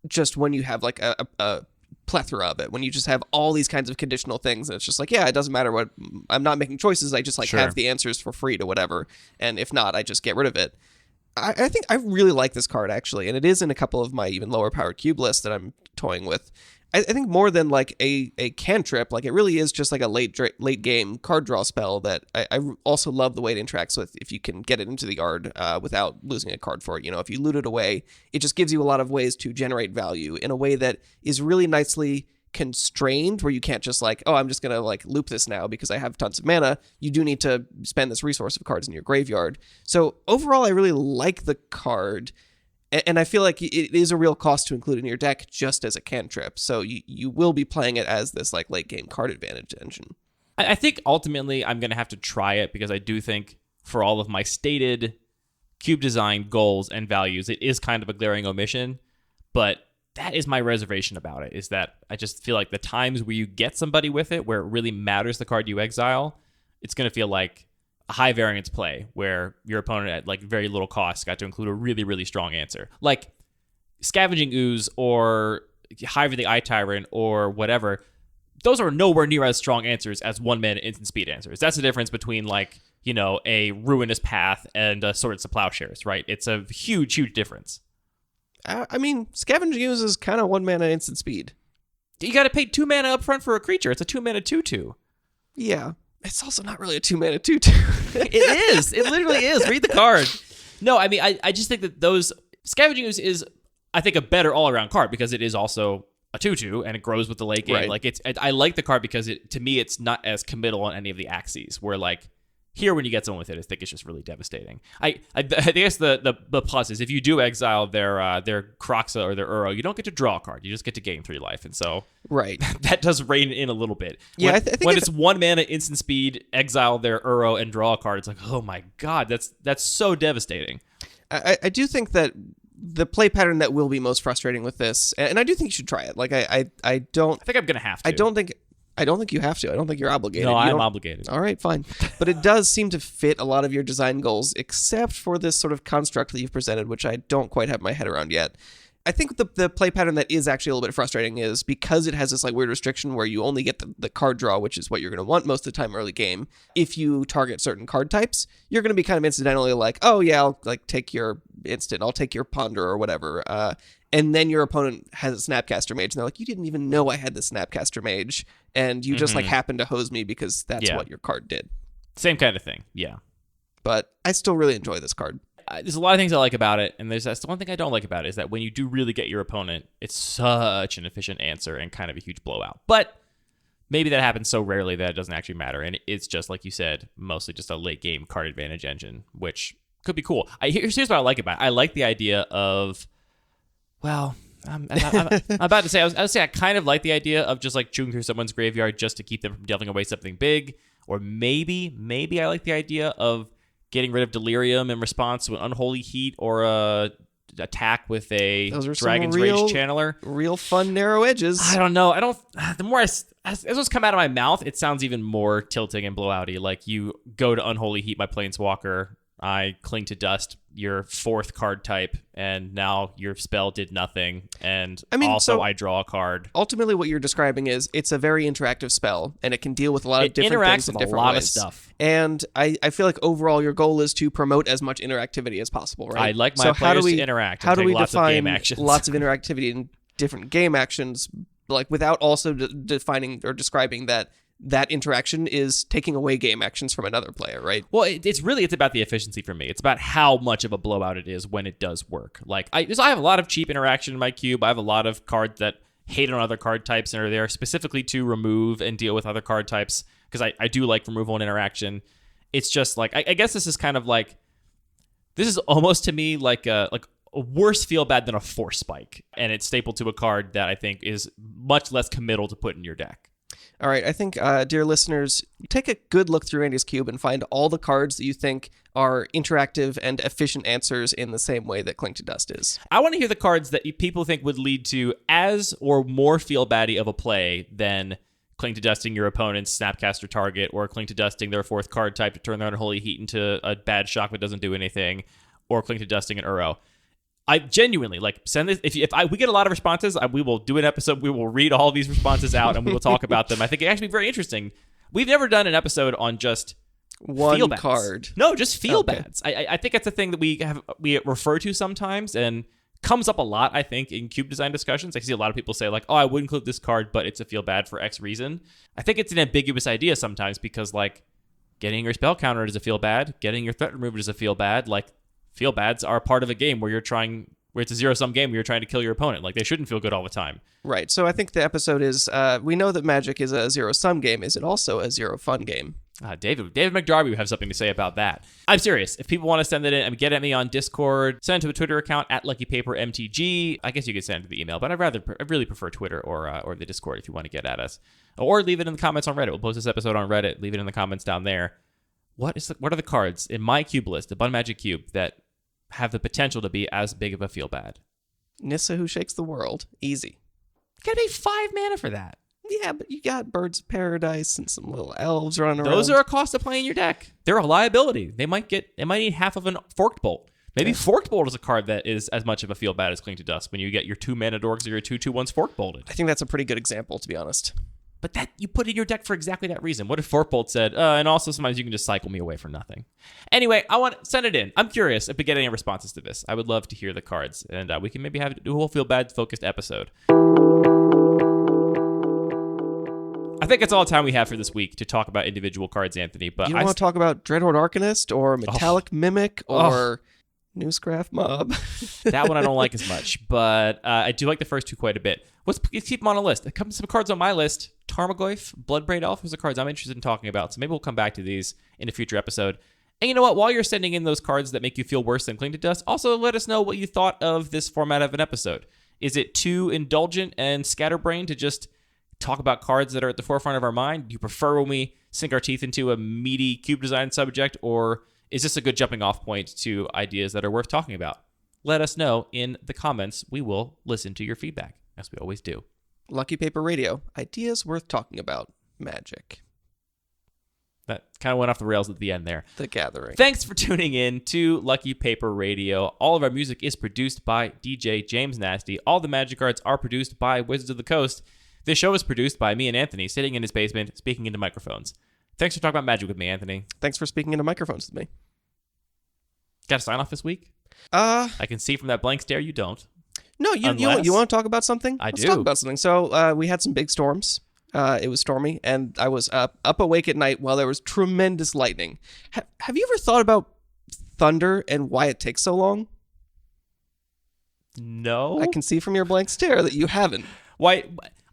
Speaker 2: just when you have like a plethora of it, when you just have all these kinds of conditional things, and it's just like, yeah, it doesn't matter what, I'm not making choices, I just like have the answers for free to whatever, and if not, I just get rid of it. I think I really like this card, actually, and it is in a couple of my even lower powered cube lists that I'm toying with. I think more than like a cantrip, like it really is just like a late game card draw spell that I also love the way it interacts with if you can get it into the yard without losing a card for it. You know, if you loot it away, it just gives you a lot of ways to generate value in a way that is really nicely constrained, where you can't just like, oh, I'm just gonna like loop this now because I have tons of mana. You do need to spend this resource of cards in your graveyard. So overall, I really like the card. And I feel like it is a real cost to include in your deck just as a cantrip. So you will be playing it as this like late game card advantage engine.
Speaker 1: I think ultimately I'm going to have to try it because I do think for all of my stated cube design goals and values, it is kind of a glaring omission. But that is my reservation about it, is that I just feel like the times where you get somebody with it, where it really matters the card you exile, it's going to feel like a high variance play where your opponent at like very little cost got to include a really, really strong answer. Like Scavenging Ooze or Hive of the Eye Tyrant or whatever, those are nowhere near as strong answers as 1-mana instant speed answers. That's the difference between like, you know, a Ruinous Path and a Swords to Plowshares, right? It's a huge, huge difference.
Speaker 2: I mean, Scavenging Ooze is kind of 1-mana instant speed.
Speaker 1: You got to pay 2 mana up front for a creature. It's a 2-mana 2/2.
Speaker 2: Yeah. It's also not really a 2-mana 2/2.
Speaker 1: It is. It literally is. Read the card. No, I mean, I just think that those Scavenging Ooze is, I think, a better all-around card because it is also a 2/2 and it grows with the late game.
Speaker 2: Right.
Speaker 1: Like I like the card because to me it's not as committal on any of the axes. Where like here, when you get someone with it, I think it's just really devastating. I guess the plus is if you do exile their Kroxa or their Uro, you don't get to draw a card. You just get to gain 3 life, and so
Speaker 2: right
Speaker 1: that does rein in a little bit.
Speaker 2: Yeah,
Speaker 1: when,
Speaker 2: I think
Speaker 1: when it's 1-mana instant speed, exile their Uro and draw a card, it's like, oh my god, that's so devastating.
Speaker 2: I do think that the play pattern that will be most frustrating with this, and I do think you should try it. Like I
Speaker 1: think I'm gonna have to.
Speaker 2: I don't think you have to. I don't think you're obligated.
Speaker 1: No, I'm obligated.
Speaker 2: All right, fine. But it does seem to fit a lot of your design goals, except for this sort of construct that you've presented, which I don't quite have my head around yet. I think the play pattern that is actually a little bit frustrating is because it has this like weird restriction where you only get the card draw, which is what you're going to want most of the time early game. If you target certain card types, you're going to be kind of incidentally like, oh yeah, I'll like take your instant, I'll take your ponder or whatever. And then your opponent has a Snapcaster Mage, and they're like, you didn't even know I had the Snapcaster Mage, and you just like happened to hose me because that's what your card did.
Speaker 1: Same kind of thing, yeah.
Speaker 2: But I still really enjoy this card.
Speaker 1: There's a lot of things I like about it, and that's the one thing I don't like about it is that when you do really get your opponent, it's such an efficient answer and kind of a huge blowout. But maybe that happens so rarely that it doesn't actually matter, and it's just, like you said, mostly just a late-game card advantage engine, which could be cool. Here's what I like about it. I like the idea of, well, I'm about to say, I would say I kind of like the idea of just like chewing through someone's graveyard just to keep them from dealing away something big, or maybe I like the idea of getting rid of Delirium in response to an Unholy Heat or a attack with a Dragon's Rage Channeler.
Speaker 2: Real fun narrow edges.
Speaker 1: I don't know. The more as those come out of my mouth, it sounds even more tilting and blowouty. Like you go to Unholy Heat my Planeswalker, I cling to dust your 4th card type, and now your spell did nothing, and I draw a card.
Speaker 2: Ultimately, what you're describing is it's a very interactive spell, and it can deal with a lot of different things in different ways. It interacts with a lot of stuff. And I feel like overall your goal is to promote as much interactivity as possible, right?
Speaker 1: I like my players to interact and take lots of game actions.
Speaker 2: Lots of interactivity in different game actions, like without also defining or describing that interaction is taking away game actions from another player, right?
Speaker 1: Well, it's about the efficiency for me. It's about how much of a blowout it is when it does work. Like, I have a lot of cheap interaction in my cube. I have a lot of cards that hate on other card types and are there specifically to remove and deal with other card types, because I do like removal and interaction. It's just like, I guess this is kind of like, this is almost to me like a worse feel bad than a Force Spike, and it's stapled to a card that I think is much less committal to put in your deck.
Speaker 2: All right, I think, dear listeners, take a good look through Andy's cube and find all the cards that you think are interactive and efficient answers in the same way that Cling to Dust is.
Speaker 1: I want to hear the cards that people think would lead to as or more feel-baddy of a play than Cling to Dusting your opponent's Snapcaster target, or Cling to Dusting their 4th card type to turn their Unholy Heat into a bad shock that doesn't do anything, or Cling to Dusting an Uro. I genuinely send this. If we get a lot of responses, we will do an episode. We will read all these responses out and we will talk about them. I think it actually be very interesting. We've never done an episode on just
Speaker 2: one
Speaker 1: feel-bads.
Speaker 2: Card.
Speaker 1: No, just feel-bads. I think it's a thing that we refer to sometimes and comes up a lot. I think in cube design discussions, I see a lot of people say like, "Oh, I would include this card, but it's a feel-bad for X reason." I think it's an ambiguous idea sometimes because like getting your spell countered is a feel-bad, getting your threat removed is a feel-bad. Like, feel-bads are part of a game where it's a zero-sum game where you're trying to kill your opponent. Like, they shouldn't feel good all the time.
Speaker 2: Right. So I think the episode is, we know that Magic is a zero-sum game. Is it also a zero-fun game?
Speaker 1: David McDarby would have something to say about that. I'm serious. If people want to send it in, get at me on Discord, send it to a Twitter account at LuckyPaperMTG. I guess you could send it to the email, but I really prefer Twitter or the Discord if you want to get at us. Or leave it in the comments on Reddit. We'll post this episode on Reddit. Leave it in the comments down there. What are the cards in my cube list, the Bun Magic Cube, that have the potential to be as big of a feel-bad?
Speaker 2: Nissa Who Shakes the World. Easy.
Speaker 1: Gotta be 5 mana for that.
Speaker 2: Yeah, but you got Birds of Paradise and some little elves running around.
Speaker 1: Those are a cost of playing your deck. They're a liability. They might need half of a Forked Bolt. Maybe Forked Bolt is a card that is as much of a feel-bad as Cling to Dust when you get your 2 mana dorks or your 2/2/1s Forked Bolted.
Speaker 2: I think that's a pretty good example, to be honest.
Speaker 1: But that you put in your deck for exactly that reason. What if Forked Bolt said, and also sometimes you can just cycle me away for nothing. Anyway, send it in. I'm curious if we get any responses to this. I would love to hear the cards, and we can maybe do a whole feel-bad focused episode. I think that's all the time we have for this week to talk about individual cards, Anthony. But
Speaker 2: you want to talk about Dreadhorde Arcanist or Metallic Mimic or Newscraft Mob?
Speaker 1: That one I don't like as much, but I do like the first 2 quite a bit. Let's keep them on a list. There comes some cards on my list. Tarmogoyf, Bloodbraid Elf, those are cards I'm interested in talking about. So maybe we'll come back to these in a future episode. And you know what? While you're sending in those cards that make you feel worse than Cling to Dust, also let us know what you thought of this format of an episode. Is it too indulgent and scatterbrained to just talk about cards that are at the forefront of our mind? Do you prefer when we sink our teeth into a meaty cube design subject, or is this a good jumping off point to ideas that are worth talking about? Let us know in the comments. We will listen to your feedback, as we always do.
Speaker 2: Lucky Paper Radio, ideas worth talking about. Magic.
Speaker 1: That kind of went off the rails at the end there.
Speaker 2: The Gathering.
Speaker 1: Thanks for tuning in to Lucky Paper Radio. All of our music is produced by DJ James Nasty. All the Magic cards are produced by Wizards of the Coast. This show is produced by me and Anthony, sitting in his basement, speaking into microphones. Thanks for talking about Magic with me, Anthony.
Speaker 2: Thanks for speaking into microphones with me.
Speaker 1: Got a sign off this week? I can see from that blank stare you don't.
Speaker 2: No, you want to talk about something?
Speaker 1: Let's
Speaker 2: talk about something. So we had some big storms. It was stormy, and I was up awake at night while there was tremendous lightning. Have you ever thought about thunder and why it takes so long?
Speaker 1: No.
Speaker 2: I can see from your blank stare that you haven't.
Speaker 1: Why?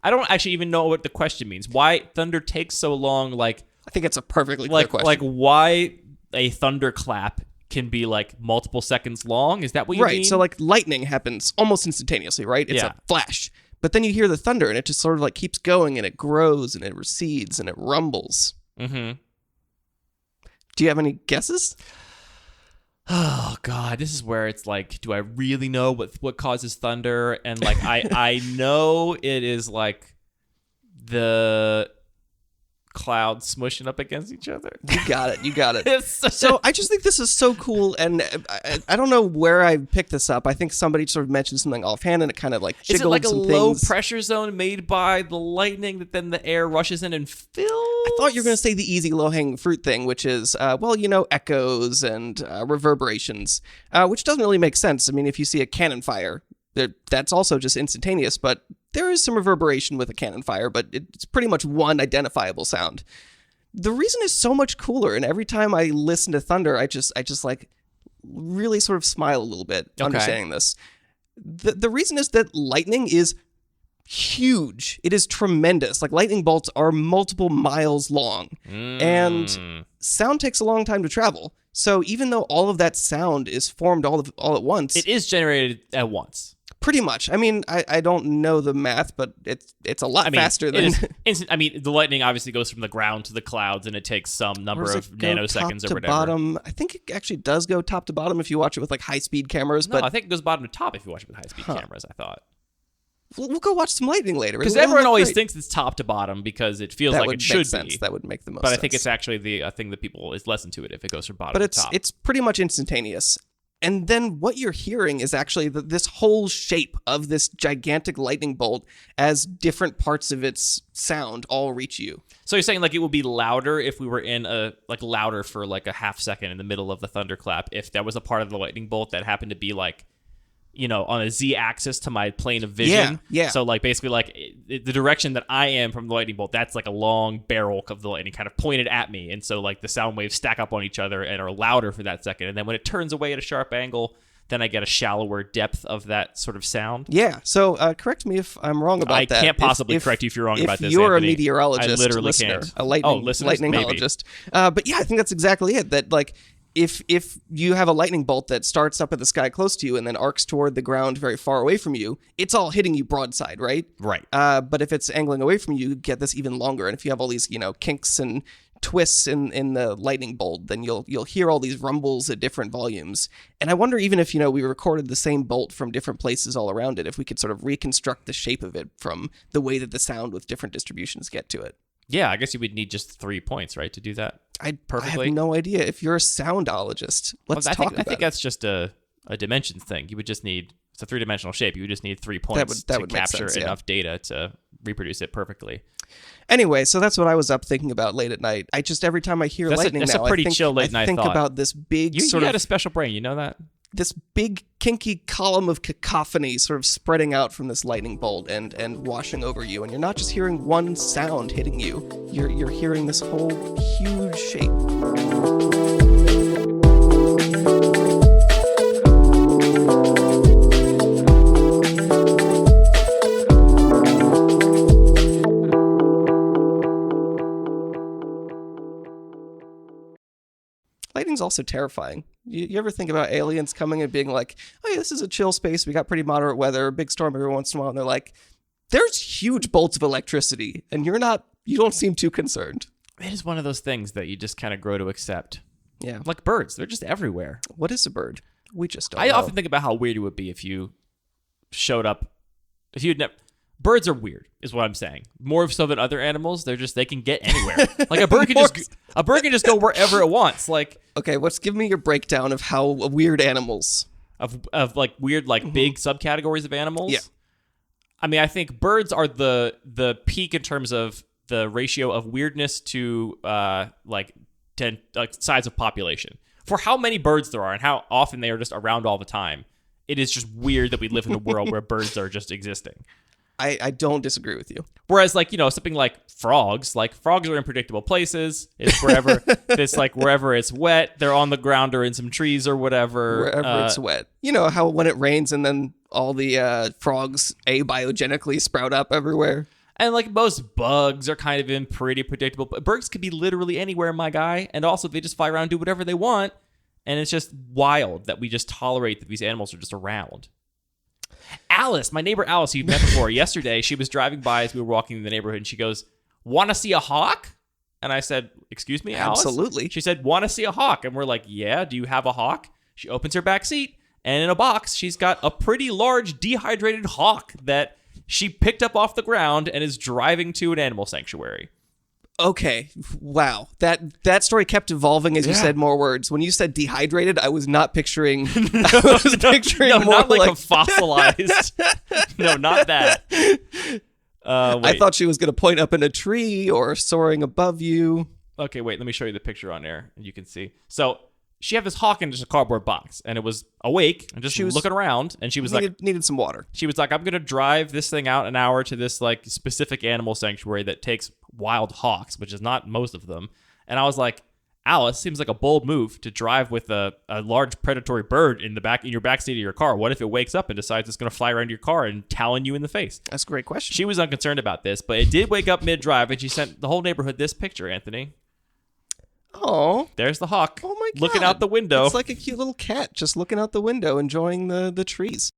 Speaker 1: I don't actually even know what the question means. Why thunder takes so long? Like,
Speaker 2: I think it's a perfectly clear question.
Speaker 1: Like why a thunderclap can be like multiple seconds long? Is that what you mean?
Speaker 2: Right. So like lightning happens almost instantaneously, right? It's a flash. But then you hear the thunder and it just sort of like keeps going and it grows and it recedes and it rumbles.
Speaker 1: Mm-hmm.
Speaker 2: Do you have any guesses?
Speaker 1: Oh God, this is where it's like, do I really know what causes thunder? And like I know it is like the clouds smushing up against each other.
Speaker 2: You got it.
Speaker 1: It's
Speaker 2: So I just think this is so cool, and I don't know where I picked this up. I think somebody sort of mentioned something offhand, and it kind of like jiggled
Speaker 1: is it like a
Speaker 2: some
Speaker 1: low
Speaker 2: things.
Speaker 1: pressure zone made by the lightning that then the air rushes in and fills?
Speaker 2: I thought you were going to say the easy low-hanging fruit thing, which is, echoes and reverberations, which doesn't really make sense. I mean, if you see a cannon fire, that's also just instantaneous, but there is some reverberation with a cannon fire, but it's pretty much one identifiable sound. The reason is so much cooler, and every time I listen to thunder, I just like really sort of smile a little bit understanding this. The reason is that lightning is huge. It is tremendous. Like, lightning bolts are multiple miles long, and sound takes a long time to travel. So even though all of that sound is formed all at once,
Speaker 1: it is generated at once.
Speaker 2: Pretty much. I mean, I don't know the math, but it's a lot faster than...
Speaker 1: the lightning obviously goes from the ground to the clouds, and it takes some number of nanoseconds or whatever.
Speaker 2: Bottom. I think it actually does go top to bottom if you watch it with like high-speed cameras.
Speaker 1: No, I think it goes bottom to top if you watch it with high-speed cameras, I thought.
Speaker 2: We'll go watch some lightning later.
Speaker 1: Because everyone always thinks it's top to bottom because it feels like it should be.
Speaker 2: That would make the most
Speaker 1: sense.
Speaker 2: But
Speaker 1: I think it's actually the thing that people is listen to it if it goes from bottom
Speaker 2: to
Speaker 1: top.
Speaker 2: But it's pretty much instantaneous. And then what you're hearing is actually this whole shape of this gigantic lightning bolt as different parts of its sound all reach you.
Speaker 1: So you're saying like it would be louder if we were in louder for like a half second in the middle of the thunderclap if that was a part of the lightning bolt that happened to be like, on a z-axis to my plane of vision.
Speaker 2: Yeah.
Speaker 1: So like basically like the direction that I am from the lightning bolt, that's like a long barrel of the lightning kind of pointed at me. And so like the sound waves stack up on each other and are louder for that second. And then when it turns away at a sharp angle, then I get a shallower depth of that sort of sound.
Speaker 2: Yeah. So correct me if I'm wrong about that.
Speaker 1: I can't possibly correct you if you're wrong about this,
Speaker 2: If you're
Speaker 1: Anthony.
Speaker 2: a meteorologist,
Speaker 1: I literally
Speaker 2: listener,
Speaker 1: can't.
Speaker 2: a lightningologist. But yeah, I think that's exactly it. That like... If you have a lightning bolt that starts up at the sky close to you and then arcs toward the ground very far away from you, it's all hitting you broadside, right?
Speaker 1: Right.
Speaker 2: But if it's angling away from you, you get this even longer. And if you have all these, kinks and twists in the lightning bolt, then you'll hear all these rumbles at different volumes. And I wonder even if, we recorded the same bolt from different places all around it, if we could sort of reconstruct the shape of it from the way that the sound with different distributions get to it.
Speaker 1: Yeah, I guess you would need just 3 points, right, to do that perfectly?
Speaker 2: I have no idea. If you're a soundologist, let's talk about it.
Speaker 1: I think that's just a dimensions thing. You would just need... It's a three-dimensional shape. You would just need 3 points to capture enough data to reproduce it perfectly.
Speaker 2: Anyway, so that's what I was up thinking about late at night. Every time I hear lightning
Speaker 1: that's
Speaker 2: now,
Speaker 1: a pretty chill late night
Speaker 2: I think
Speaker 1: thought.
Speaker 2: about this big
Speaker 1: You had a special brain, you know that?
Speaker 2: This big kinky column of cacophony sort of spreading out from this lightning bolt and washing over you. And you're not just hearing one sound hitting you. You're hearing this whole huge shape. Lightning's also terrifying. You ever think about aliens coming and being like, oh yeah, this is a chill space, we got pretty moderate weather, a big storm every once in a while, and they're like, there's huge bolts of electricity, and you don't seem too concerned.
Speaker 1: It is one of those things that you just kind of grow to accept.
Speaker 2: Yeah.
Speaker 1: Like birds, they're just everywhere.
Speaker 2: What is a bird? We just don't
Speaker 1: know. I often think about how weird it would be if you showed up, if you'd never... Birds are weird, is what I'm saying. More so than other animals, they can get anywhere. Like a bird can just go wherever it wants. Like,
Speaker 2: okay, give me your breakdown of how weird animals
Speaker 1: of like weird big subcategories of animals.
Speaker 2: Yeah,
Speaker 1: I mean, I think birds are the peak in terms of the ratio of weirdness to size of population. For how many birds there are and how often they are just around all the time, it is just weird that we live in a world where birds are just existing.
Speaker 2: I don't disagree with you.
Speaker 1: Whereas, something like frogs are in predictable places. It's wherever wherever it's wet, they're on the ground or in some trees or whatever.
Speaker 2: Wherever it's wet. You know how when it rains and then all the frogs abiogenically sprout up everywhere?
Speaker 1: And most bugs are kind of in pretty predictable. But birds could be literally anywhere, my guy. And also, they just fly around and do whatever they want. And it's just wild that we just tolerate that these animals are just around. Alice, my neighbor Alice, who you've met before, yesterday, she was driving by as we were walking in the neighborhood, and she goes, "Want to see a hawk?" And I said, "Excuse me, Alice?"
Speaker 2: Absolutely.
Speaker 1: She said, "Want to see a hawk?" And we're like, "Yeah, do you have a hawk?" She opens her back seat, and in a box, she's got a pretty large dehydrated hawk that she picked up off the ground and is driving to an animal sanctuary.
Speaker 2: Okay, wow. That story kept evolving as you said more words. When you said dehydrated, I was not picturing. I was picturing more
Speaker 1: not like a fossilized. No, not that.
Speaker 2: I thought she was going to point up in a tree or soaring above you.
Speaker 1: Okay, wait. Let me show you the picture on there, and you can see. So she had this hawk in just a cardboard box, and it was awake and just looking around, and she was
Speaker 2: needed some water.
Speaker 1: She was like, I'm going to drive this thing out an hour to this like specific animal sanctuary that takes wild hawks, which is not most of them. And I was like, Alice, seems like a bold move to drive with a large predatory bird in your backseat of your car. What if it wakes up and decides it's going to fly around your car and talon you in the face?
Speaker 2: That's a great question.
Speaker 1: She was unconcerned about this, but it did wake up mid-drive, and she sent the whole neighborhood this picture, Anthony.
Speaker 2: Oh,
Speaker 1: there's the hawk.
Speaker 2: Oh my God.
Speaker 1: Looking out the window.
Speaker 2: It's like a cute little cat just looking out the window, enjoying the trees.